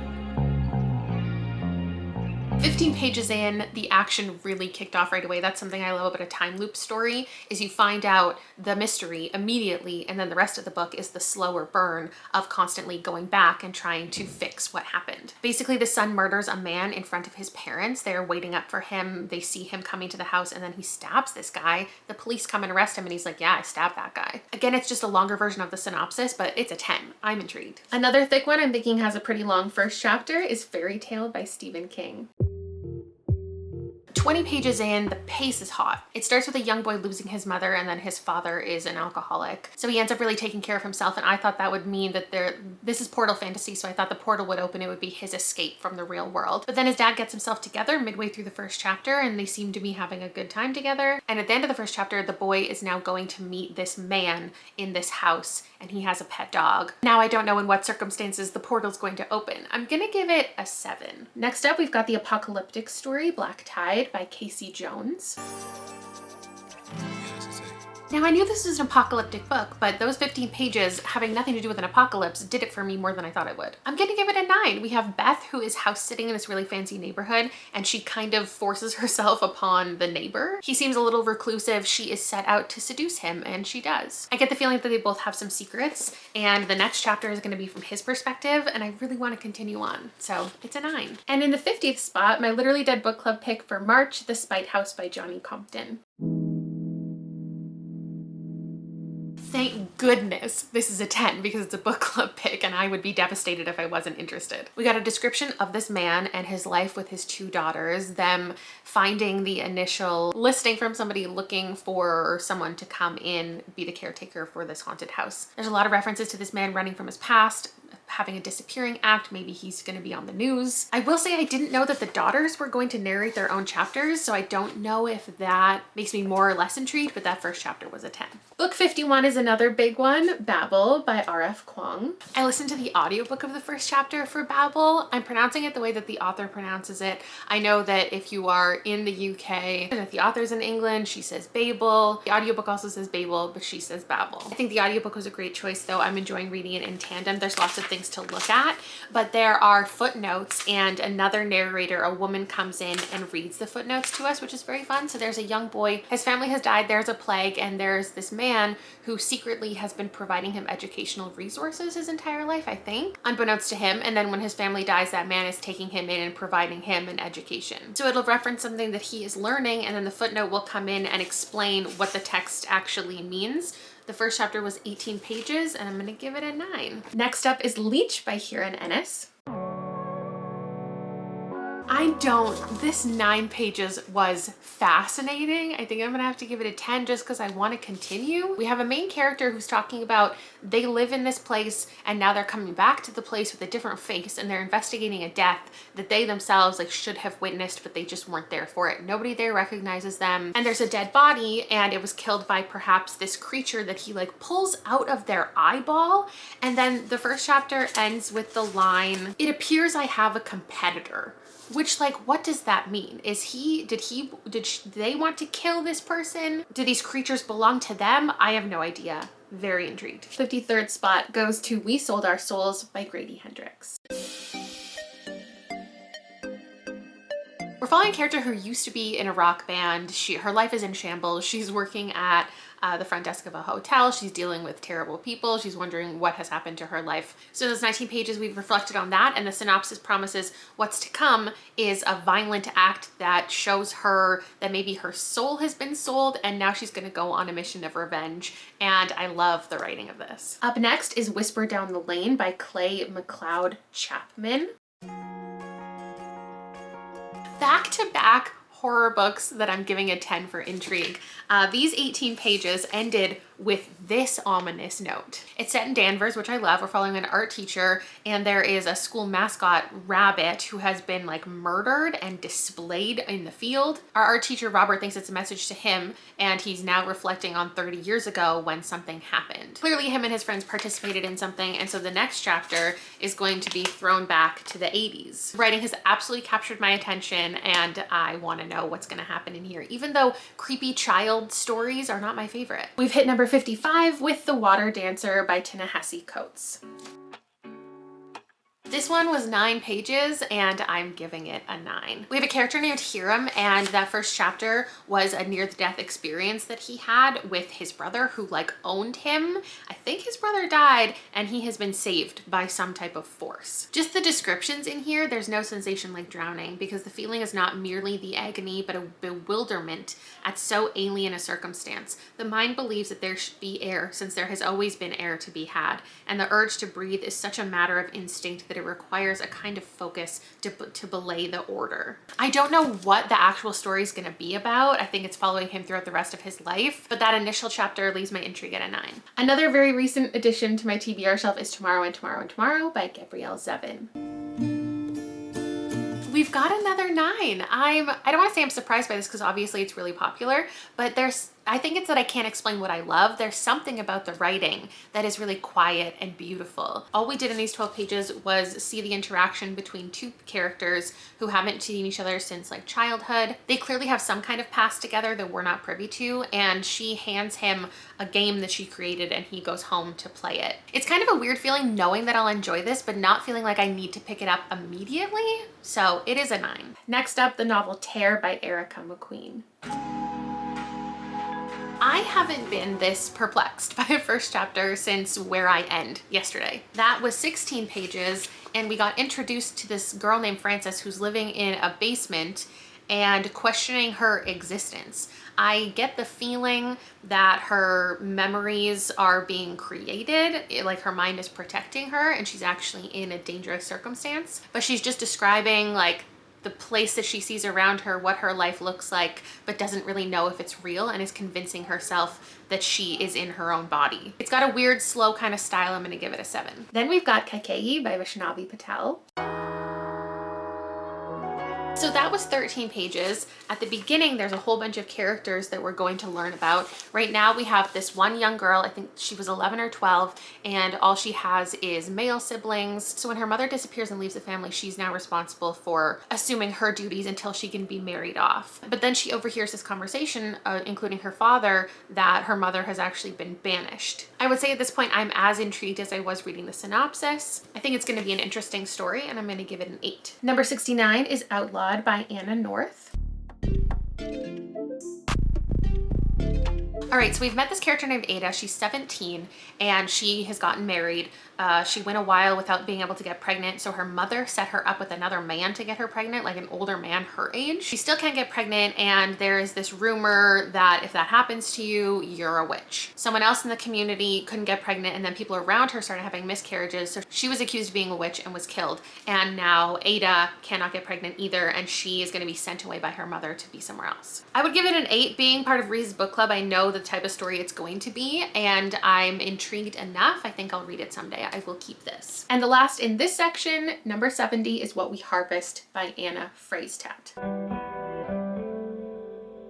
15 pages in, the action really kicked off right away. That's something I love about a time loop story, is you find out the mystery immediately and then the rest of the book is the slower burn of constantly going back and trying to fix what happened. Basically, the son murders a man in front of his parents. They're waiting up for him. They see him coming to the house and then he stabs this guy. The police come and arrest him and he's like, yeah, I stabbed that guy. Again, it's just a longer version of the synopsis, but it's a 10. I'm intrigued. Another thick one I'm thinking has a pretty long first chapter is Fairy Tale by Stephen King. 20 pages in, the pace is hot. It starts with a young boy losing his mother and then his father is an alcoholic. So he ends up really taking care of himself, and I thought that would mean that this is portal fantasy, so I thought the portal would open, it would be his escape from the real world. But then his dad gets himself together midway through the first chapter and they seem to be having a good time together. And at the end of the first chapter, the boy is now going to meet this man in this house and he has a pet dog. Now I don't know in what circumstances the portal's going to open. I'm gonna give it a 7. Next up, we've got the apocalyptic story, Black Tide by Casey Jones. Now I knew this was an apocalyptic book, but those 15 pages having nothing to do with an apocalypse did it for me more than I thought it would. I'm gonna give it a 9. We have Beth, who is house sitting in this really fancy neighborhood, and she kind of forces herself upon the neighbor. He seems a little reclusive. She is set out to seduce him, and she does. I get the feeling that they both have some secrets, and the next chapter is gonna be from his perspective, and I really wanna continue on. So it's a 9. And in the 50th spot, my Literally Dead book club pick for March, The Spite House by Johnny Compton. Thank goodness this is a 10 because it's a book club pick and I would be devastated if I wasn't interested. We got a description of this man and his life with his 2 daughters, them finding the initial listing from somebody looking for someone to come in, be the caretaker for this haunted house. There's a lot of references to this man running from his past having a disappearing act. Maybe he's going to be on the news. I will say I didn't know that the daughters were going to narrate their own chapters, so I don't know if that makes me more or less intrigued, but that first chapter was a 10. Book 51 is another big one, Babel by R.F. Kuang. I listened to the audiobook of the first chapter for Babel. I'm pronouncing it the way that the author pronounces it. I know that if you are in the UK and if the author's in England, she says Babel. The audiobook also says Babel, but she says Babel. I think the audiobook was a great choice though. I'm enjoying reading it in tandem. There's lots of things to look at, but there are footnotes and another narrator, a woman, comes in and reads the footnotes to us, which is very fun. So there's a young boy, his family has died, there's a plague, and there's this man who secretly has been providing him educational resources his entire life, I think, unbeknownst to him. And then when his family dies, that man is taking him in and providing him an education. So it'll reference something that he is learning, and then the footnote will come in and explain what the text actually means. The first chapter was 18 pages, and I'm gonna give it a 9. Next up is Leech by Hiran Ennis. This 9 pages was fascinating. I think I'm gonna have to give it a 10 just because I want to continue. We have a main character who's talking about they live in this place and now they're coming back to the place with a different face, and they're investigating a death that they themselves should have witnessed, but they just weren't there for it. Nobody there recognizes them, and there's a dead body, and it was killed by perhaps this creature that he pulls out of their eyeball. And then the first chapter ends with the line, "It appears I have a competitor." Which, what does that mean? Did they want to kill this person? Do these creatures belong to them? I have no idea. Very intrigued. 53rd spot goes to We Sold Our Souls by Grady Hendrix. We're following a character who used to be in a rock band. Her life is in shambles. She's working at the front desk of a hotel. She's dealing with terrible people. She's wondering what has happened to her life. So in those 19 pages, we've reflected on that, and the synopsis promises what's to come is a violent act that shows her that maybe her soul has been sold, and now she's gonna go on a mission of revenge. And I love the writing of this. Up next is Whisper Down the Lane by Clay McLeod Chapman. Back-to-back horror books that I'm giving a 10 for intrigue. These 18 pages ended with this ominous note. It's set in Danvers, which I love. We're following an art teacher, and there is a school mascot, Rabbit, who has been murdered and displayed in the field. Our art teacher, Robert, thinks it's a message to him, and he's now reflecting on 30 years ago when something happened. Clearly him and his friends participated in something, and so the next chapter is going to be thrown back to the 80s. Writing has absolutely captured my attention, and I want to know what's going to happen in here, even though creepy child stories are not my favorite. We've hit number 55 with The Water Dancer by Ta-Nehisi Coates. This one was 9 pages, and I'm giving it a 9. We have a character named Hiram, and that first chapter was a near-death experience that he had with his brother who owned him. I think his brother died, and he has been saved by some type of force. Just the descriptions in here, there's no sensation like drowning, because the feeling is not merely the agony, but a bewilderment at so alien a circumstance. The mind believes that there should be air, since there has always been air to be had, and the urge to breathe is such a matter of instinct that it requires a kind of focus to belay the order. I don't know what the actual story is going to be about. I think it's following him throughout the rest of his life, but that initial chapter leaves my intrigue at a 9. Another very recent addition to my TBR shelf is Tomorrow and Tomorrow and Tomorrow by Gabrielle Zevin. We've got another 9. I don't want to say I'm surprised by this because obviously it's really popular, but I think it's that I can't explain what I love. There's something about the writing that is really quiet and beautiful. All we did in these 12 pages was see the interaction between two characters who haven't seen each other since childhood. They clearly have some kind of past together that we're not privy to, and she hands him a game that she created and he goes home to play it. It's kind of a weird feeling knowing that I'll enjoy this, but not feeling like I need to pick it up immediately. So it is a 9. Next up, the novel Tear by Erica McQueen. I haven't been this perplexed by a first chapter since Where I End yesterday. That was 16 pages, and we got introduced to this girl named Frances who's living in a basement and questioning her existence. I get the feeling that her memories are being created, her mind is protecting her and she's actually in a dangerous circumstance, but she's just describing the place that she sees around her, what her life looks like, but doesn't really know if it's real, and is convincing herself that she is in her own body. It's got a weird, slow kind of style. I'm gonna give it a 7. Then we've got Kaikeyi by Vaishnavi Patel. So that was 13 pages. At the beginning, there's a whole bunch of characters that we're going to learn about. Right now, we have this one young girl, I think she was 11 or 12, and all she has is male siblings. So when her mother disappears and leaves the family, she's now responsible for assuming her duties until she can be married off. But then she overhears this conversation, including her father, that her mother has actually been banished. I would say at this point, I'm as intrigued as I was reading the synopsis. I think it's going to be an interesting story, and I'm going to give it an 8. Number 69 is Outlawed by Anna North. All right, so we've met this character named Ada. She's 17 and she has gotten married. She went a while without being able to get pregnant, so her mother set her up with another man to get her pregnant, like an older man her age. She still can't get pregnant, and there is this rumor that if that happens to you, you're a witch. Someone else in the community couldn't get pregnant, and then people around her started having miscarriages, so she was accused of being a witch and was killed. And now Ada cannot get pregnant either, and she is going to be sent away by her mother to be somewhere else. I would give it an 8. Being part of Reese's book club, I know the type of story it's going to be, and I'm intrigued enough. I think I'll read it someday. I will keep this. And the last in this section, number 70, is What We Harvest by Anna Freistat.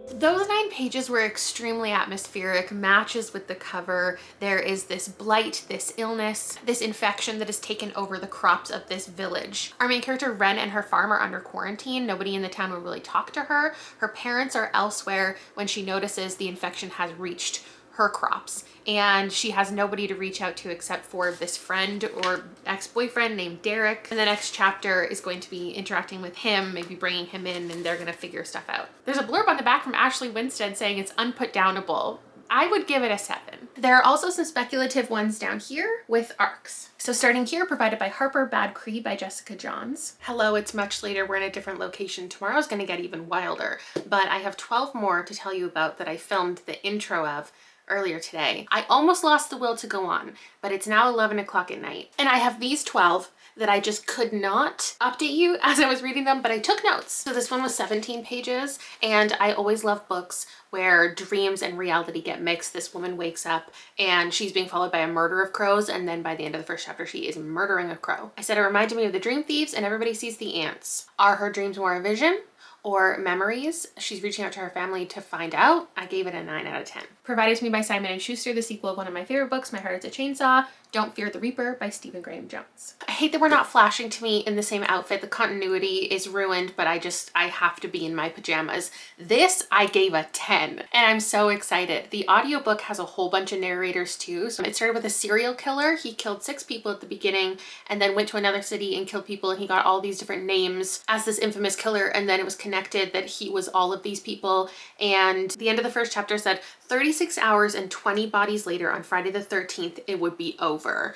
Those 9 pages were extremely atmospheric, matches with the cover. There is this blight, this illness, this infection that has taken over the crops of this village. Our main character, Ren, and her farm are under quarantine. Nobody in the town will really talk to her. Her parents are elsewhere when she notices the infection has reached her crops, and she has nobody to reach out to except for this friend or ex-boyfriend named Derek. And the next chapter is going to be interacting with him, maybe bringing him in, and they're gonna figure stuff out. There's a blurb on the back from Ashley Winstead saying it's unputdownable. I would give it a 7. There are also some speculative ones down here with arcs. So starting here, provided by Harper Bad Cree by Jessica Johns. Hello, it's much later. We're in a different location. Tomorrow's gonna get even wilder, but I have 12 more to tell you about that I filmed the intro of earlier today. I almost lost the will to go on, but it's now 11 o'clock at night. And I have these 12 that I just could not update you as I was reading them, but I took notes. So this one was 17 pages, and I always love books where dreams and reality get mixed. This woman wakes up and she's being followed by a murder of crows, and then by the end of the first chapter, she is murdering a crow. I said it reminded me of the Dream Thieves, and everybody sees the ants. Are her dreams more a vision or memories? She's reaching out to her family to find out. I gave it a 9 out of 10. Provided to me by Simon & Schuster, the sequel of one of my favorite books, My Heart is a Chainsaw, Don't Fear the Reaper by Stephen Graham Jones. I hate that we're not flashing to me in the same outfit. The continuity is ruined, but I have to be in my pajamas. This I gave a 10, and I'm so excited. The audiobook has a whole bunch of narrators too. So it started with a serial killer. He killed 6 people at the beginning and then went to another city and killed people, and he got all these different names as this infamous killer, and then it was connected that he was all of these people. And the end of the first chapter said 36 hours and 20 bodies later, on Friday the 13th, it would be over.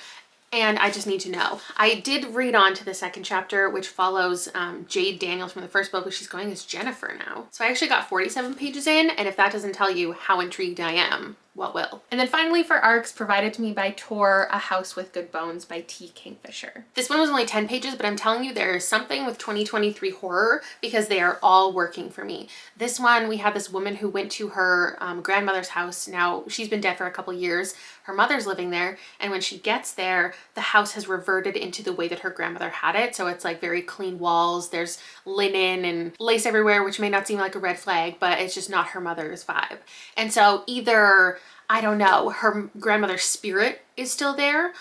And I just need to know. I did read on to the second chapter, which follows Jade Daniels from the first book, but she's going as Jennifer now. So I actually got 47 pages in, and if that doesn't tell you how intrigued I am, what will? And then finally for arcs, provided to me by Tor, A House with Good Bones by T. Kingfisher. This one was only 10 pages, but I'm telling you, there is something with 2023 horror because they are all working for me. This one, we had this woman who went to her grandmother's house. Now, she's been dead for a couple years. Her mother's living there, and when she gets there, the house has reverted into the way that her grandmother had it. So it's like very clean walls, there's linen and lace everywhere, which may not seem like a red flag, but it's just not her mother's vibe. And so either, I don't know, her grandmother's spirit is still there,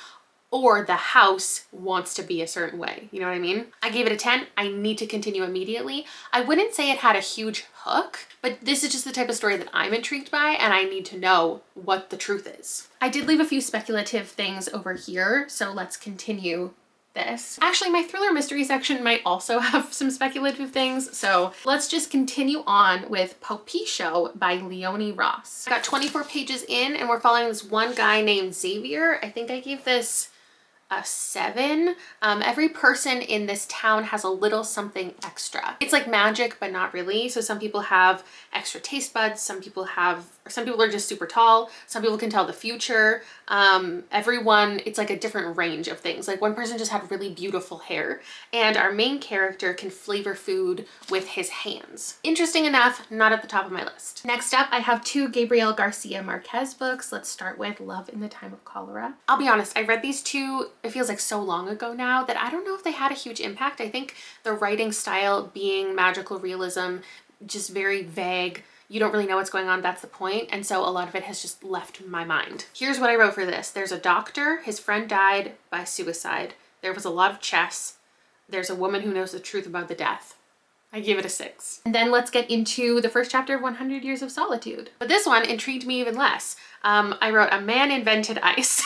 or the house wants to be a certain way. You know what I mean? I gave it a 10. I need to continue immediately. I wouldn't say it had a huge hook, but this is just the type of story that I'm intrigued by, and I need to know what the truth is. I did leave a few speculative things over here, so let's continue this. Actually, my thriller mystery section might also have some speculative things, so let's just continue on with Popisho by Leonie Ross. I got 24 pages in, and we're following this one guy named Xavier. I think I gave this a 7. Every person in this town has a little something extra. It's like magic, but not really. So some people have extra taste buds. Some people are just super tall. Some people can tell the future. Everyone, it's like a different range of things. Like one person just had really beautiful hair, and our main character can flavor food with his hands. Interesting enough, not at the top of my list. Next up, I have 2 Gabriel Garcia Marquez books. Let's start with Love in the Time of Cholera. I'll be honest, I read these 2, it feels like so long ago now that I don't know if they had a huge impact. I think the writing style being magical realism, just very vague. You don't really know what's going on, that's the point. And so a lot of it has just left my mind. Here's what I wrote for this. There's a doctor, his friend died by suicide. There was a lot of chess. There's a woman who knows the truth about the death. I give it a 6. And then let's get into the first chapter of 100 Years of Solitude. But this one intrigued me even less. I wrote, a man invented ice.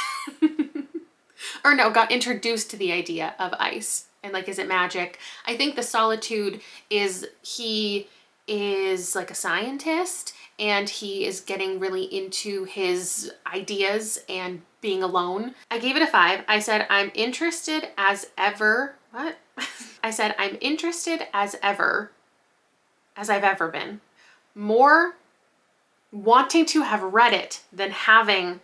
Or no, got introduced to the idea of ice. And like, is it magic? I think the solitude is, he is like a scientist and he is getting really into his ideas and being alone. I gave it a 5. I said, I'm interested as ever. What? I said, I'm interested as ever, as I've ever been. More wanting to have read it than having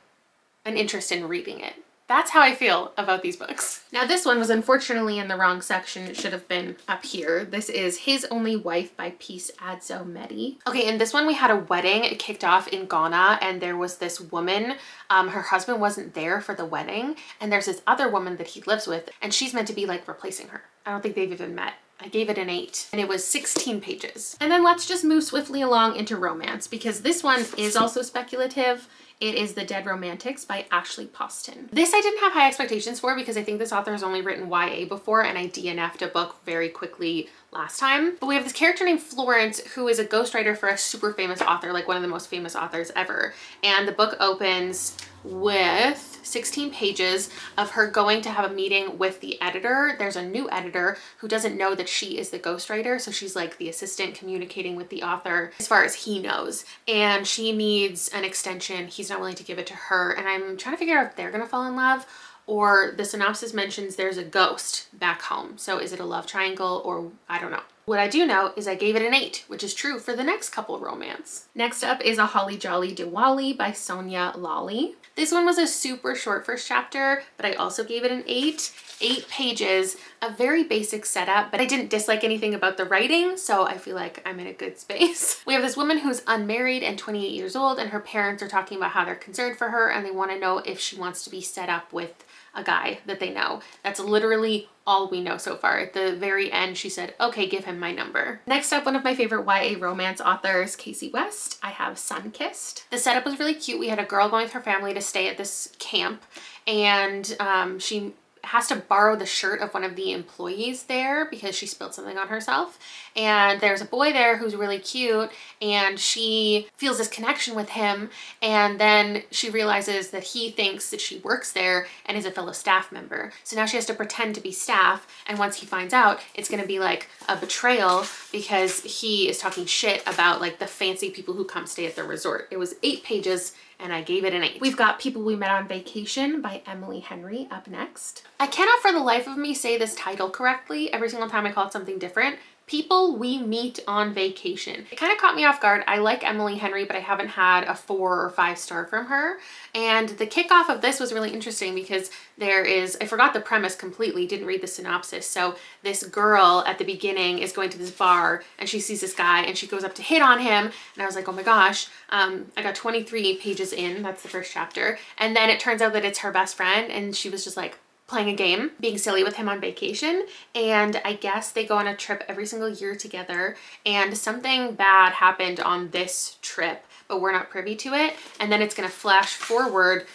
an interest in reading it. That's how I feel about these books. Now this one was unfortunately in the wrong section. It should have been up here. This is His Only Wife by Peace Adzo Mehdi. Okay, in this one we had a wedding. It kicked off in Ghana and there was this woman, her husband wasn't there for the wedding, and there's this other woman that he lives with and she's meant to be like replacing her. I don't think they've even met. I gave it an 8 and it was 16 pages. And then let's just move swiftly along into romance because this one is also speculative. It is The Dead Romantics by Ashley Poston. This I didn't have high expectations for because I think this author has only written YA before and I DNF'd a book very quickly last time. But we have this character named Florence who is a ghostwriter for a super famous author, like one of the most famous authors ever. And the book opens with 16 pages of her going to have a meeting with the editor. There's a new editor who doesn't know that she is the ghostwriter, so she's like the assistant communicating with the author as far as he knows. And she needs an extension. He's not willing to give it to her. And I'm trying to figure out if they're gonna fall in love, or the synopsis mentions there's a ghost back home. So is it a love triangle, or I don't know. What I do know is I gave it an 8, which is true for the next couple romance. Next up is A Holly Jolly Diwali by Sonia Lawley. This one was a super short first chapter, but I also gave it an 8. 8 pages, a very basic setup, but I didn't dislike anything about the writing, so I feel like I'm in a good space. We have this woman who's unmarried and 28 years old, and her parents are talking about how they're concerned for her and they want to know if she wants to be set up with a guy that they know. That's literally all we know so far. At the very end, she said, okay, give him my number. Next up, one of my favorite YA romance authors, Casey West. I have Sunkissed. The setup was really cute. We had a girl going with her family to stay at this camp, and she has to borrow the shirt of one of the employees there because she spilled something on herself. And there's a boy there who's really cute and she feels this connection with him, and then she realizes that he thinks that she works there and is a fellow staff member. So now she has to pretend to be staff, and once he finds out, it's gonna be like a betrayal because he is talking shit about like the fancy people who come stay at the resort. It was 8 pages and I gave it an 8. We've got People We Met on Vacation by Emily Henry up next. I cannot for the life of me say this title correctly. Every single time I call it something different. People We Meet on Vacation. It kind of caught me off guard. I like Emily Henry, but I haven't had a 4 or 5 star from her. And the kickoff of this was really interesting because there is, I forgot the premise completely, didn't read the synopsis. So this girl at the beginning is going to this bar and she sees this guy and she goes up to hit on him. And I was like, oh my gosh, I got 23 pages in, that's the first chapter. And then it turns out that it's her best friend and she was just like, playing a game, being silly with him on vacation, and I guess they go on a trip every single year together, and something bad happened on this trip, but we're not privy to it, and then it's gonna flash forward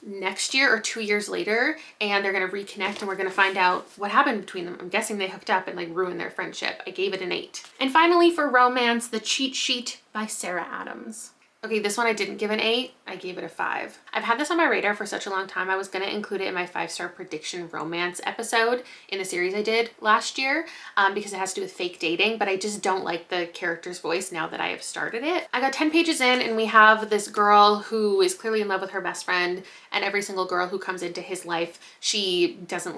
next year or 2 years later, and they're gonna reconnect and we're gonna find out what happened between them. I'm guessing they hooked up and like ruined their friendship. I gave it an 8. And finally for romance, The Cheat Sheet by Sarah Adams. Okay, this one I didn't give an 8. I gave it a 5. I've had this on my radar for such a long time. I was going to include it in my 5-star prediction romance episode in the series I did last year because it has to do with fake dating, but I just don't like the character's voice now that I have started it. I got 10 pages in and we have this girl who is clearly in love with her best friend, and every single girl who comes into his life she doesn't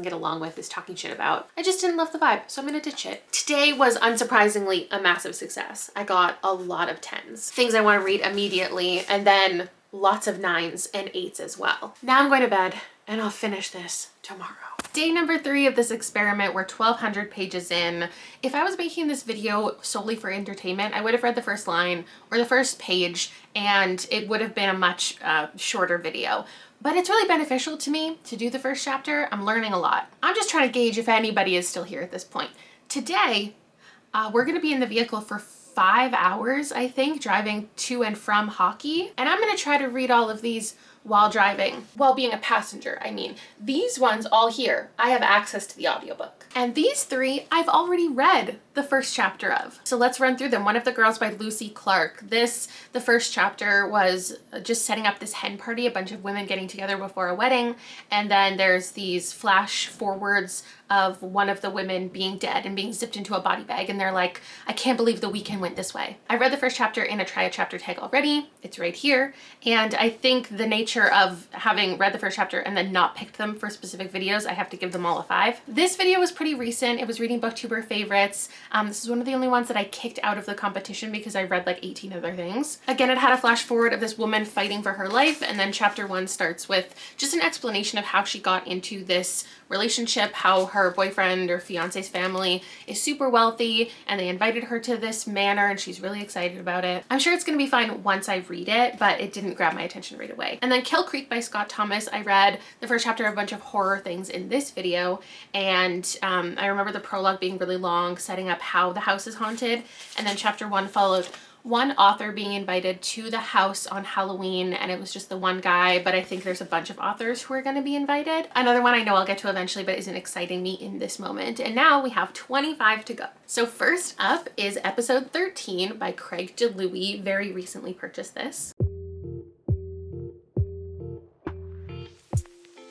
get along with, is talking shit about. I just didn't love the vibe, so I'm gonna ditch it. Today was unsurprisingly a massive success. I got a lot of 10s. Things I want to read immediately, and then lots of 9s and 8s as well. Now I'm going to bed and I'll finish this tomorrow. Day number 3 of this experiment. We're 1,200 pages in. If I was making this video solely for entertainment, I would have read the first line or the first page and it would have been a much shorter video. But it's really beneficial to me to do the first chapter. I'm learning a lot. I'm just trying to gauge if anybody is still here at this point. Today, we're gonna be in the vehicle for 5 hours, I think, driving to and from hockey. And I'm gonna try to read all of these while driving, while being a passenger. I mean, these ones all here, I have access to the audiobook. And these 3, I've already read the first chapter of. So let's run through them. One of the Girls by Lucy Clark. The first chapter was just setting up this hen party, a bunch of women getting together before a wedding. And then there's these flash forwards of one of the women being dead and being zipped into a body bag. And they're like, I can't believe the weekend went this way. I read the first chapter in a try a chapter tag already. It's right here. And I think the nature of having read the first chapter and then not picked them for specific videos, I have to give them all a 5. This video was pretty recent. It was reading booktuber favorites. This is one of the only ones that I kicked out of the competition because I read like 18 other things. Again, it had a flash forward of this woman fighting for her life. And then chapter 1 starts with just an explanation of how she got into this relationship, how her boyfriend or fiance's family is super wealthy and they invited her to this manor and she's really excited about it. I'm sure it's going to be fine once I read it, but it didn't grab my attention right away. And then Kill Creek by Scott Thomas. I read the first chapter of a bunch of horror things in this video, and I remember the prologue being really long, setting up how the house is haunted, and then chapter 1 followed one author being invited to the house on Halloween, and it was just the one guy, but I think there's a bunch of authors who are going to be invited. Another one I know I'll get to eventually, but isn't exciting me in this moment. And now we have 25 to go. So first up is episode 13 by Craig DeLuey. Very recently purchased this.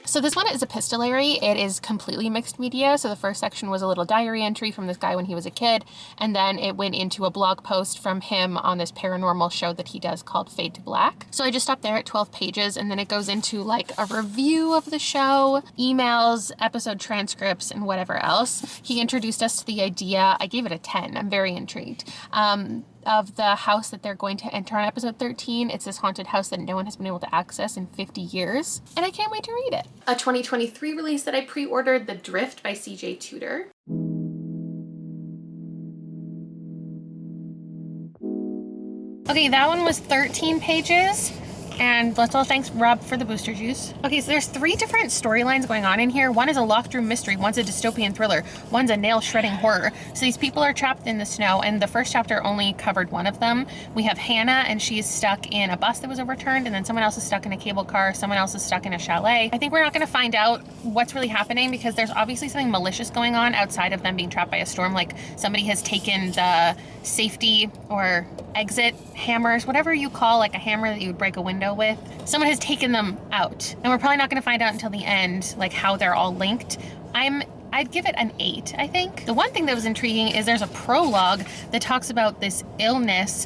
So this one is epistolary. It is completely mixed media. So the first section was a little diary entry from this guy when he was a kid, and then it went into a blog post from him on this paranormal show that he does called Fade to Black. So I just stopped there at 12 pages, and then it goes into like a review of the show, emails, episode transcripts, and whatever else. He introduced us to the idea. I gave it a 10. I'm very intrigued. Of the house that they're going to enter on episode 13. It's this haunted house that no one has been able to access in 50 years. And I can't wait to read it. A 2023 release that I pre-ordered, The Drift by CJ Tudor. Okay, that one was 13 pages. And let's all thanks Rob for the booster juice. Okay, so there's 3 different storylines going on in here. One is a locked room mystery, one's a dystopian thriller, one's a nail shredding horror. So these people are trapped in the snow, and the first chapter only covered one of them. We have Hannah, and she's stuck in a bus that was overturned, and then someone else is stuck in a cable car, someone else is stuck in a chalet. I think we're not gonna find out what's really happening because there's obviously something malicious going on outside of them being trapped by a storm. Like somebody has taken the safety or exit hammers, whatever you call like a hammer that you would break a window with. Someone has taken them out, and we're probably not going to find out until the end like how they're all linked. I'd give it an 8, I think. The one thing that was intriguing is there's a prologue that talks about this illness.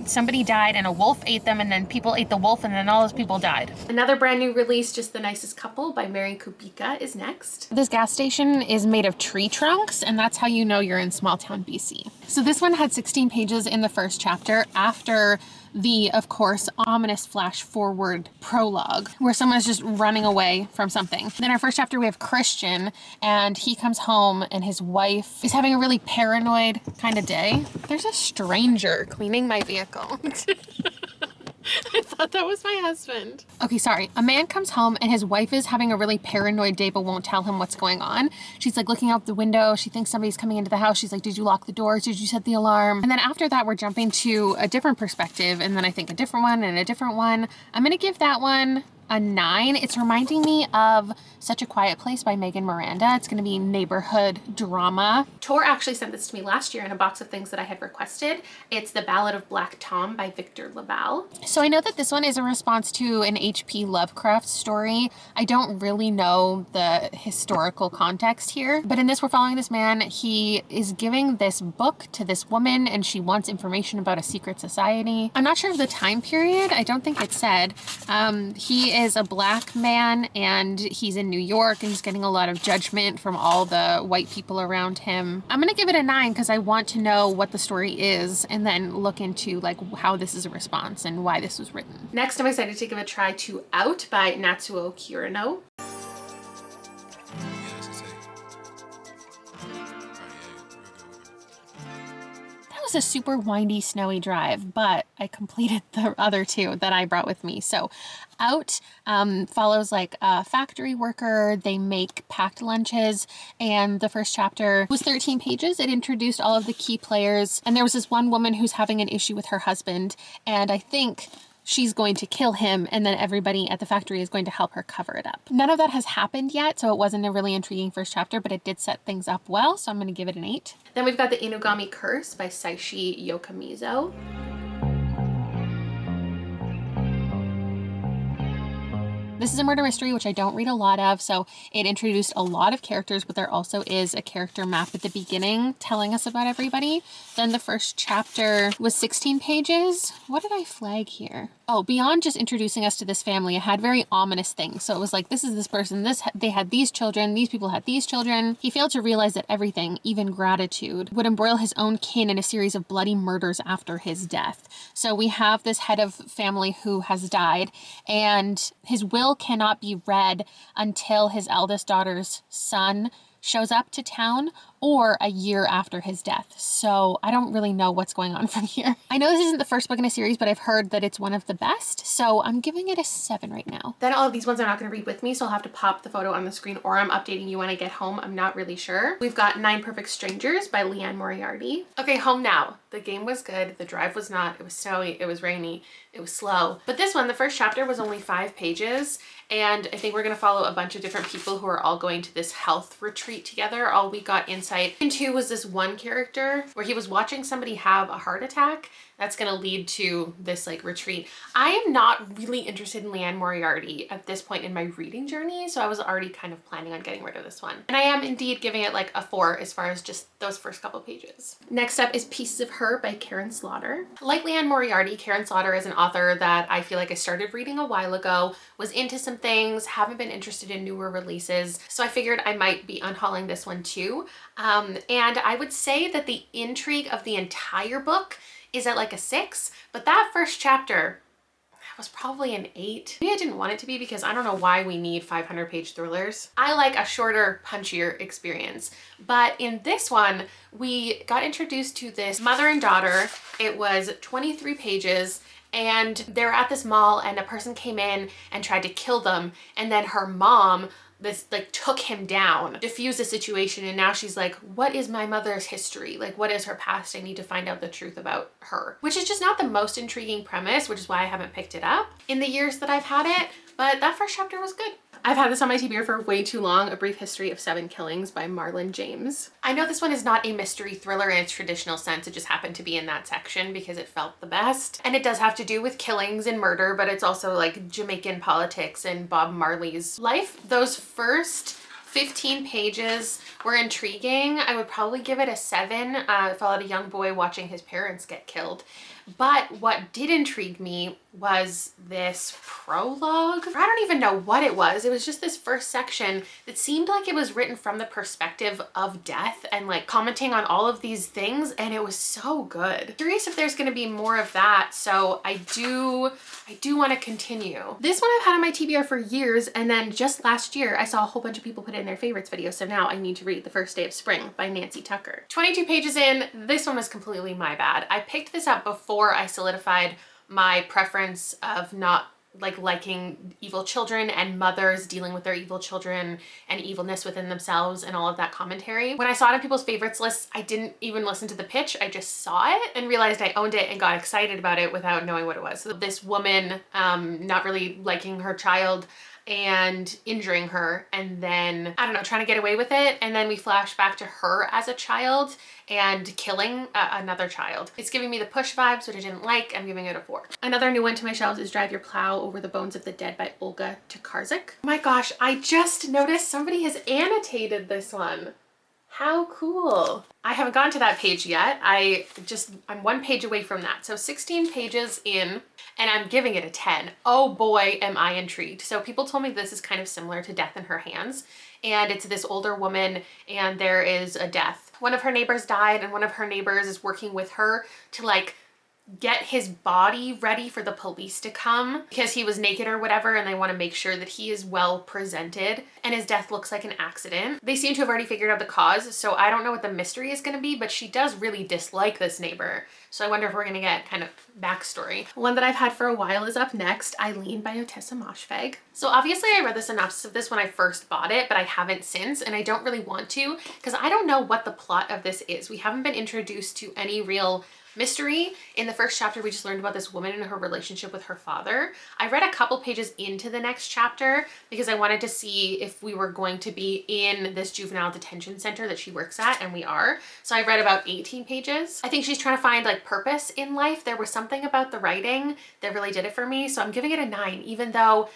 Somebody died and a wolf ate them, and then people ate the wolf, and then all those people died. Another brand new release, Just the Nicest Couple by Mary Kubica is next. This gas station is made of tree trunks, and that's how you know you're in small town BC. So this one had 16 pages in the first chapter after the, of course, ominous flash forward prologue where someone is just running away from something. Then our first chapter, we have Christian, and he comes home and his wife is having a really paranoid kind of day. There's a stranger cleaning my vehicle. I thought that was my husband. Okay, sorry. A man comes home and his wife is having a really paranoid day but won't tell him what's going on. She's like looking out the window. She thinks somebody's coming into the house. She's like, did you lock the doors? Did you set the alarm? And then after that, we're jumping to a different perspective, and then I think a different one and a different one. I'm gonna give that one a 9. It's reminding me of Such a Quiet Place by Megan Miranda. It's going to be neighborhood drama. Tor actually sent this to me last year in a box of things that I had requested. It's The Ballad of Black Tom by Victor LaValle. So I know that this one is a response to an H.P. Lovecraft story. I don't really know the historical context here, but in this we're following this man. He is giving this book to this woman and she wants information about a secret society. I'm not sure of the time period. I don't think it said. He is a black man and he's in New York and he's getting a lot of judgment from all the white people around him. I'm gonna give it a 9 because I want to know what the story is and then look into like how this is a response and why this was written. Next, I'm excited to give a try to Out by Natsuo Kirino. Was a super windy, snowy drive, but I completed the other 2 that I brought with me. So Out follows like a factory worker. They make packed lunches, and the first chapter was 13 pages. It introduced all of the key players, and there was this one woman who's having an issue with her husband, and I think she's going to kill him, and then everybody at the factory is going to help her cover it up. None of that has happened yet, so it wasn't a really intriguing first chapter, but it did set things up well, so I'm going to give it an 8. Then we've got The Inugami Curse by Saishi Yokamizo. This is a murder mystery, which I don't read a lot of, so it introduced a lot of characters, but there also is a character map at the beginning telling us about everybody. Then the first chapter was 16 pages. What did I flag here? Oh, beyond just introducing us to this family, it had very ominous things. So it was like, this is this person, they had these children, these people had these children. He failed to realize that everything, even gratitude, would embroil his own kin in a series of bloody murders after his death. So we have this head of family who has died, and his will cannot be read until his eldest daughter's son shows up to town or a year after his death. So I don't really know what's going on from here. I know this isn't the first book in a series, but I've heard that it's one of the best. So I'm giving it a 7 right now. Then all of these ones I'm not going to read with me, so I'll have to pop the photo on the screen, or I'm updating you when I get home. I'm not really sure. We've got 9 Perfect Strangers by Leanne Moriarty. Okay, home now. The game was good. The drive was not. It was snowy. It was rainy. It was slow. But this one, the first chapter was only 5 pages. And I think we're going to follow a bunch of different people who are all going to this health retreat together. All we got insight into was this one character where he was watching somebody have a heart attack. That's going to lead to this like retreat. I am not really interested in Leanne Moriarty at this point in my reading journey, so I was already kind of planning on getting rid of this one. And I am indeed giving it like a 4 as far as just those first couple pages. Next up is Pieces of Her by Karen Slaughter. Like Leanne Moriarty, Karen Slaughter is an author that I feel like I started reading a while ago, was into some things, haven't been interested in newer releases, so I figured I might be unhauling this one too. And I would say that the intrigue of the entire book is at like a 6, but that first chapter was probably an 8. Maybe I didn't want it to be because I don't know why we need 500-page thrillers. I like a shorter, punchier experience. But in this one, we got introduced to this mother and daughter. It was 23 pages. And they were at this mall and a person came in and tried to kill them. And then her mom took him down, diffused the situation, and now she's like, what is my mother's history? Like, what is her past? I need to find out the truth about her. Which is just not the most intriguing premise, which is why I haven't picked it up in the years that I've had it, but that first chapter was good. I've had this on my TBR for way too long, A Brief History of 7 Killings by Marlon James. I know this one is not a mystery thriller in its traditional sense, it just happened to be in that section because it felt the best. And it does have to do with killings and murder, but it's also like Jamaican politics and Bob Marley's life. Those first 15 pages were intriguing. I would probably give it a 7. It followed a young boy watching his parents get killed. But what did intrigue me was this prologue. I don't even know what it was. It was just this first section that seemed like it was written from the perspective of death and like commenting on all of these things, and it was so good. Curious if there's going to be more of that, so I do want to continue. This one I've had on my TBR for years, and then just last year I saw a whole bunch of people put it in their favorites video, so now I need to read The First Day of Spring by Nancy Tucker. 22 pages in, this one was completely my bad. I picked this up before I solidified my preference of not like liking evil children and mothers dealing with their evil children and evilness within themselves and all of that commentary. When I saw it on people's favorites lists, I didn't even listen to the pitch. I just saw it and realized I owned it and got excited about it without knowing what it was. So this woman not really liking her child and injuring her, and then, I don't know, trying to get away with it. And then we flash back to her as a child and killing another child. It's giving me the Push vibes, which I didn't like. I'm giving it a 4. Another new one to my shelves is Drive Your Plow Over the Bones of the Dead by Olga Tokarczuk. Oh my gosh, I just noticed somebody has annotated this one. How cool. I haven't gone to that page yet. I'm 1 page away from that. So 16 pages in, and I'm giving it a 10. Oh boy, am I intrigued. So people told me this is kind of similar to Death in Her Hands, and it's this older woman and there is a death. One of her neighbors died, and one of her neighbors is working with her to like get his body ready for the police to come because he was naked or whatever, and they want to make sure that he is well presented, and his death looks like an accident. They seem to have already figured out the cause, so I don't know what the mystery is going to be, but she does really dislike this neighbor. So I wonder if we're going to get kind of backstory. One that I've had for a while is up next, Eileen by Otessa Moshfegh. So obviously I read the synopsis of this when I first bought it, but I haven't since, and I don't really want to because I don't know what the plot of this is. We haven't been introduced to any real mystery. In the first chapter, we just learned about this woman and her relationship with her father. I read a couple pages into the next chapter because I wanted to see if we were going to be in this juvenile detention center that she works at, and we are. So I read about 18 pages. I think she's trying to find like purpose in life. There was something about the writing that really did it for me. So I'm giving it a 9, even though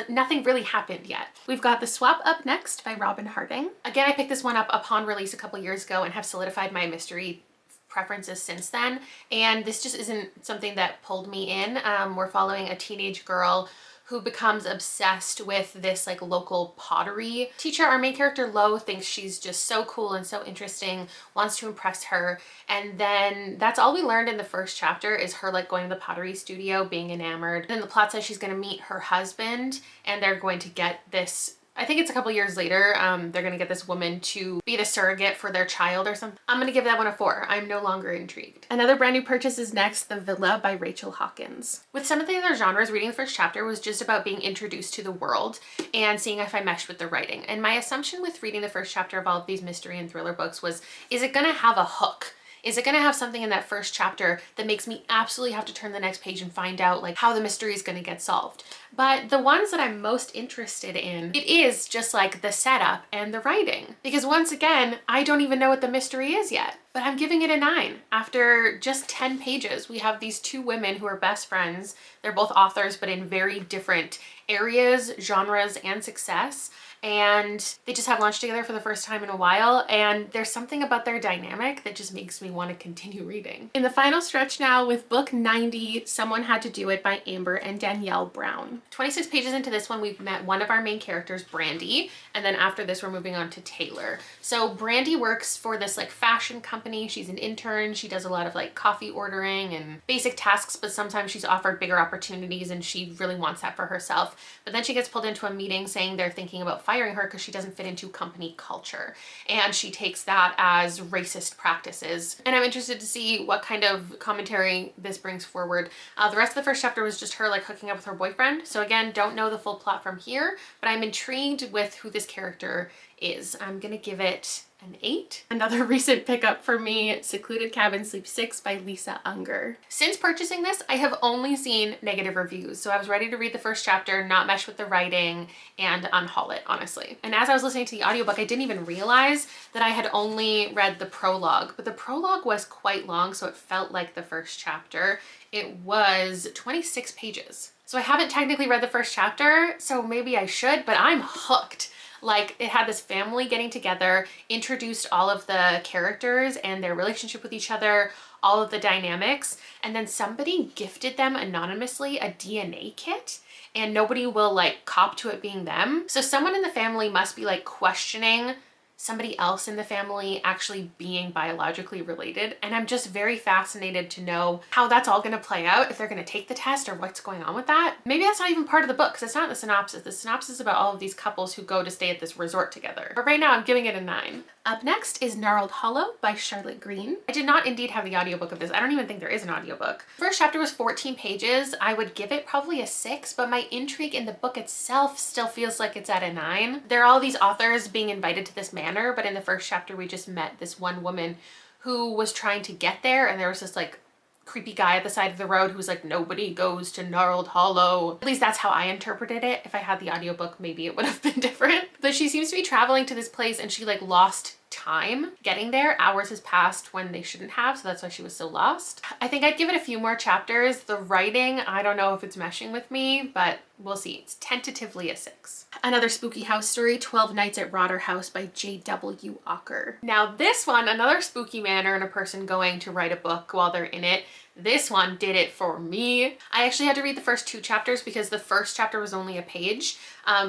nothing really happened yet. We've got The Swap up next by Robin Harding. Again, I picked this one up upon release a couple years ago and have solidified my mystery preferences since then, and this just isn't something that pulled me in. We're following a teenage girl who becomes obsessed with this like local pottery teacher. Our main character Lo thinks she's just so cool and so interesting, wants to impress her, and then that's all we learned in the first chapter is her like going to the pottery studio, being enamored. And then the plot says she's going to meet her husband and they're going to get this, I think it's a couple years later, they're gonna get this woman to be the surrogate for their child or something. I'm gonna give that one a 4. I'm no longer intrigued. Another brand new purchase is next, The Villa by Rachel Hawkins. With some of the other genres, reading the first chapter was just about being introduced to the world and seeing if I meshed with the writing. And my assumption with reading the first chapter of all of these mystery and thriller books was, is it gonna have a hook? Is it gonna have something in that first chapter that makes me absolutely have to turn the next page and find out like how the mystery is gonna get solved? But the ones that I'm most interested in, it is just like the setup and the writing. Because once again, I don't even know what the mystery is yet, but I'm giving it a 9. After just 10 pages, we have these 2 women who are best friends. They're both authors, but in very different areas, genres, and success. And they just have lunch together for the first time in a while, and there's something about their dynamic that just makes me want to continue reading. In the final stretch now with book 90, Someone Had to Do It by Amber and Danielle Brown. 26 pages into this one, we've met one of our main characters, Brandy, and then after this we're moving on to Taylor. So Brandy works for this like fashion company. She's an intern. She does a lot of like coffee ordering and basic tasks, but sometimes she's offered bigger opportunities and she really wants that for herself. But then she gets pulled into a meeting saying they're thinking about firing her because she doesn't fit into company culture, and she takes that as racist practices. And I'm interested to see what kind of commentary this brings forward. The rest of the first chapter was just her like hooking up with her boyfriend. So again, don't know the full plot from here, but I'm intrigued with who this character is. I'm gonna give it an 8. Another recent pickup for me, Secluded Cabin Sleep 6 by Lisa Unger. Since purchasing this, I have only seen negative reviews. So I was ready to read the first chapter, not mesh with the writing, and unhaul it, honestly. And as I was listening to the audiobook, I didn't even realize that I had only read the prologue, but the prologue was quite long, so it felt like the first chapter. It was 26 pages. So I haven't technically read the first chapter, so maybe I should, but I'm hooked. Like, it had this family getting together, introduced all of the characters and their relationship with each other, all of the dynamics, and then somebody gifted them anonymously a DNA kit, and nobody will like cop to it being them. So someone in the family must be like questioning somebody else in the family actually being biologically related. And I'm just very fascinated to know how that's all gonna play out, if they're gonna take the test or what's going on with that. Maybe that's not even part of the book because it's not in the synopsis. The synopsis is about all of these couples who go to stay at this resort together. But right now I'm giving it a 9. Up next is Gnarled Hollow by Charlotte Green. I did not indeed have the audiobook of this. I don't even think there is an audiobook. The first chapter was 14 pages. I would give it probably a 6, but my intrigue in the book itself still feels like it's at a 9. There are all these authors being invited to this manor, but in the first chapter we just met this one woman who was trying to get there, and there was this like creepy guy at the side of the road who was like, nobody goes to Gnarled Hollow. At least that's how I interpreted it. If I had the audiobook, maybe it would have been different. But she seems to be traveling to this place and she like lost time getting there. Hours has passed when they shouldn't have, so that's why she was so lost. I think I'd give it a few more chapters. The writing, I don't know if it's meshing with me, but we'll see. It's tentatively a 6. Another spooky house story, 12 Nights at Rotter House by J.W. Ocker. Now this one, another spooky manor and a person going to write a book while they're in it. This one did it for me. I actually had to read the first 2 chapters because the first chapter was only a page.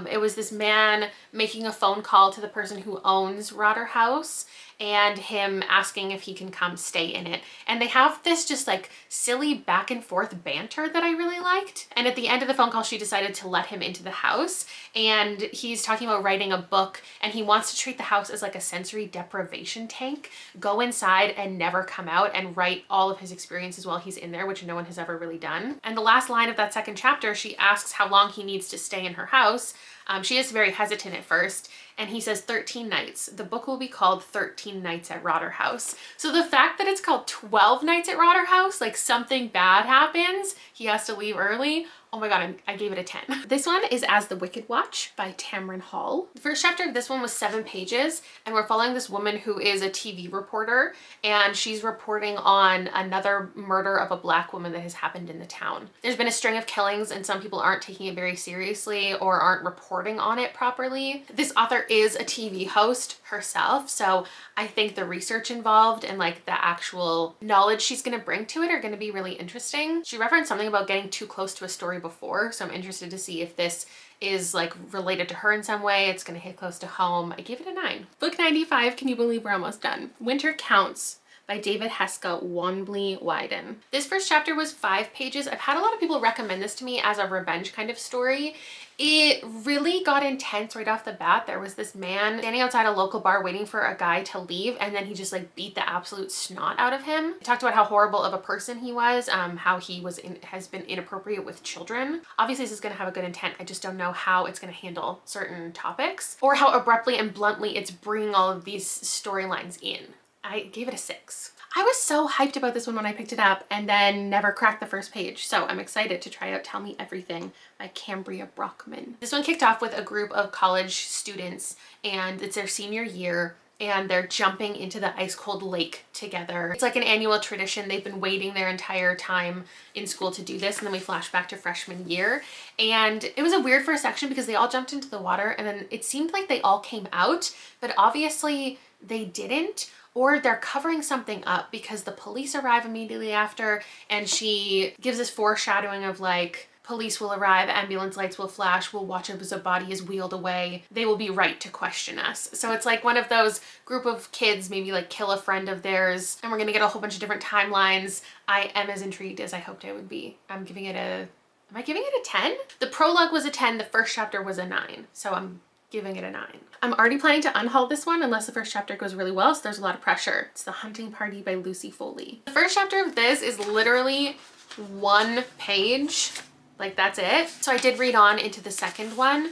It was this man making a phone call to the person who owns Rotter House and him asking if he can come stay in it. And they have this just like silly back and forth banter that I really liked. And at the end of the phone call, she decided to let him into the house, and he's talking about writing a book and he wants to treat the house as like a sensory deprivation tank, go inside and never come out and write all of his experiences while he's in there, which no one has ever really done. And the last line of that second chapter, she asks how long he needs to stay in her house. She is very hesitant at first, and he says 13 nights. The book will be called 13 Nights at Rotter House. So the fact that it's called 12 Nights at Rotter House, like something bad happens, he has to leave early. Oh my god, I gave it a 10. This one is As the Wicked Watch by Tamron Hall. The first chapter of this one was 7 pages, and we're following this woman who is a TV reporter, and she's reporting on another murder of a Black woman that has happened in the town. There's been a string of killings and some people aren't taking it very seriously or aren't reporting on it properly. This author is a TV host herself, so I think the research involved and like the actual knowledge she's gonna bring to it are gonna be really interesting. She referenced something about getting too close to a story before, so I'm interested to see if this is like related to her in some way. It's gonna hit close to home. I gave it a 9. Book 95, can you believe we're almost done? Winter Counts by David Heska Wanbley-Wyden. This first chapter was 5 pages. I've had a lot of people recommend this to me as a revenge kind of story. It really got intense right off the bat. There was this man standing outside a local bar waiting for a guy to leave, and then he just like beat the absolute snot out of him. He talked about how horrible of a person he was, how he has been inappropriate with children. Obviously this is gonna have a good intent. I just don't know how it's gonna handle certain topics or how abruptly and bluntly it's bringing all of these storylines in. I gave it a 6. I was so hyped about this one when I picked it up and then never cracked the first page. So I'm excited to try out Tell Me Everything by Cambria Brockman. This one kicked off with a group of college students and it's their senior year and they're jumping into the ice cold lake together. It's like an annual tradition. They've been waiting their entire time in school to do this, and then we flash back to freshman year. And it was a weird first section because they all jumped into the water and then it seemed like they all came out, but obviously they didn't, or they're covering something up because the police arrive immediately after, and she gives this foreshadowing of like, police will arrive, ambulance lights will flash, we'll watch as a body is wheeled away, they will be right to question us. So it's like one of those group of kids maybe like kill a friend of theirs, and we're gonna get a whole bunch of different timelines. I am as intrigued as I hoped I would be. I'm giving it a, am I giving it a 10? The prologue was a 10, the first chapter was a 9, so I'm giving it a 9. I'm already planning to unhaul this one unless the first chapter goes really well, so there's a lot of pressure. It's The Hunting Party by Lucy Foley. The first chapter of this is literally 1 page. Like that's it. So I did read on into the second one.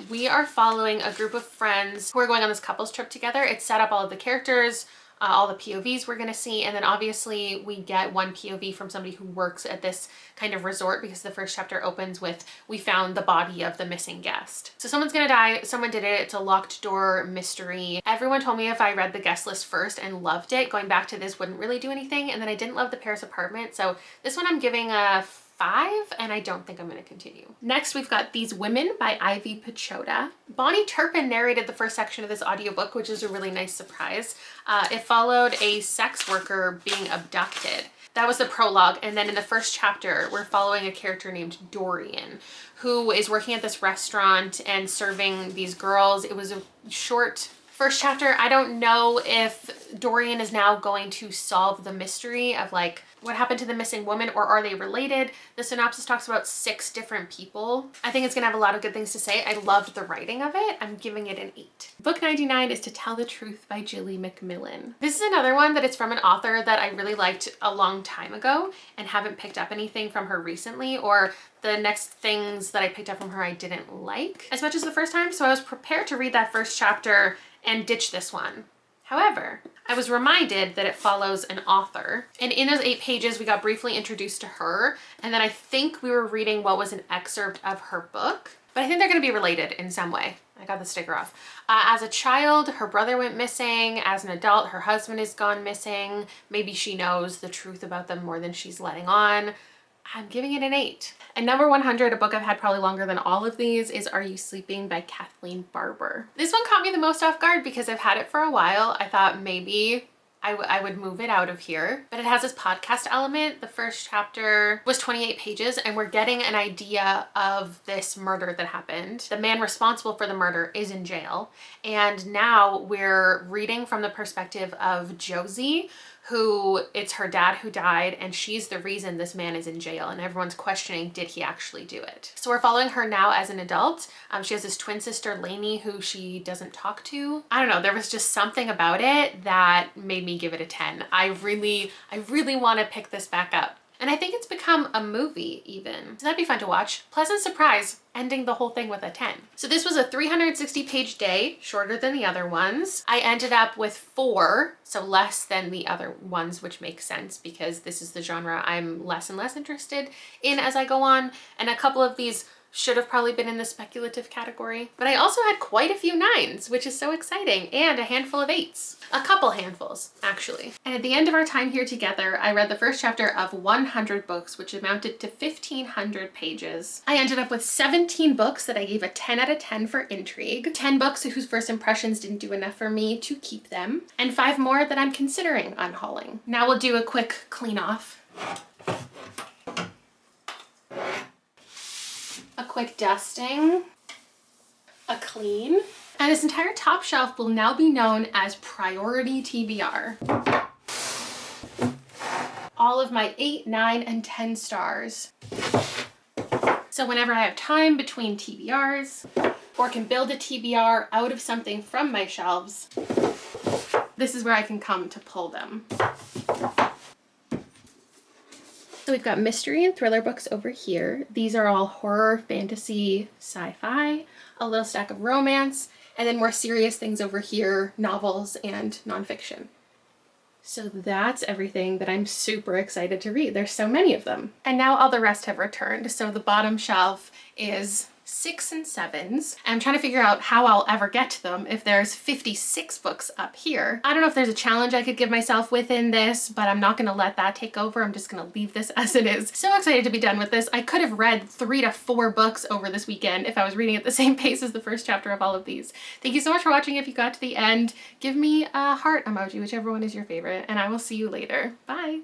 We are following a group of friends who are going on this couples trip together. It set up all of the characters, all the POVs we're gonna see, and then obviously we get one POV from somebody who works at this kind of resort because the first chapter opens with, we found the body of the missing guest. So someone's gonna die, someone did it, it's a locked door mystery. Everyone told me if I read the guest list first and loved it, going back to this wouldn't really do anything, and then I didn't love the Paris apartment, so this one I'm giving a 5, and I don't think I'm going to continue. Next, we've got These Women by Ivy Pachoda. Bonnie Turpin narrated the first section of this audiobook, which is a really nice surprise. It followed a sex worker being abducted. That was the prologue, and then in the first chapter, we're following a character named Dorian, who is working at this restaurant and serving these girls. It was a short First chapter, I don't know if Dorian is now going to solve the mystery of like what happened to the missing woman, or are they related? The synopsis talks about 6 different people. I think it's gonna have a lot of good things to say. I loved the writing of it. I'm giving it an 8. Book 99 is To Tell the Truth by Jilly McMillan. This is another one that it's from an author that I really liked a long time ago and haven't picked up anything from her recently, or the next things that I picked up from her I didn't like as much as the first time. So I was prepared to read that first chapter and ditch this one. However, I was reminded that it follows an author, and in those 8 pages we got briefly introduced to her, and then I think we were reading what was an excerpt of her book, but I think they're going to be related in some way. I got the sticker off. As a child, her brother went missing. As an adult, her husband has gone missing. Maybe she knows the truth about them more than she's letting on. I'm giving it an 8. And number 100, a book I've had probably longer than all of these, is Are You Sleeping by Kathleen Barber. This one caught me the most off guard because I've had it for a while. I thought maybe I would move it out of here, but it has this podcast element. The first chapter was 28 pages and we're getting an idea of this murder that happened. The man responsible for the murder is in jail, and now we're reading from the perspective of Josie, who it's her dad who died, and she's the reason this man is in jail, and everyone's questioning, did he actually do it? So we're following her now as an adult. She has this twin sister, Lainey, who she doesn't talk to. I don't know, there was just something about it that made me give it a 10. I really want to pick this back up. And I think it's become a movie even. So that'd be fun to watch. Pleasant surprise, ending the whole thing with a 10. So this was a 360 page day, shorter than the other ones. I ended up with 4, so less than the other ones, which makes sense because this is the genre I'm less and less interested in as I go on. And a couple of these should have probably been in the speculative category. But I also had quite a few 9s, which is so exciting, and a handful of 8s. A couple handfuls, actually. And at the end of our time here together, I read the first chapter of 100 books, which amounted to 1,500 pages. I ended up with 17 books that I gave a 10 out of 10 for intrigue, 10 books whose first impressions didn't do enough for me to keep them, and 5 more that I'm considering unhauling. Now we'll do a quick clean off. A quick dusting, a clean, and this entire top shelf will now be known as Priority TBR. All of my 8, 9, and 10 stars. So whenever I have time between TBRs, or can build a TBR out of something from my shelves, this is where I can come to pull them. So we've got mystery and thriller books over here. These are all horror, fantasy, sci-fi, a little stack of romance, and then more serious things over here, novels and nonfiction. So that's everything that I'm super excited to read. There's so many of them. And now all the rest have returned. So the bottom shelf is 6 and 7s. I'm trying to figure out how I'll ever get to them if there's 56 books up here. I don't know if there's a challenge I could give myself within this, but I'm not gonna let that take over. I'm just gonna leave this as it is. So excited to be done with this. I could have read 3 to 4 books over this weekend if I was reading at the same pace as the first chapter of all of these. Thank you so much for watching. If you got to the end, give me a heart emoji, whichever one is your favorite, and I will see you later. Bye.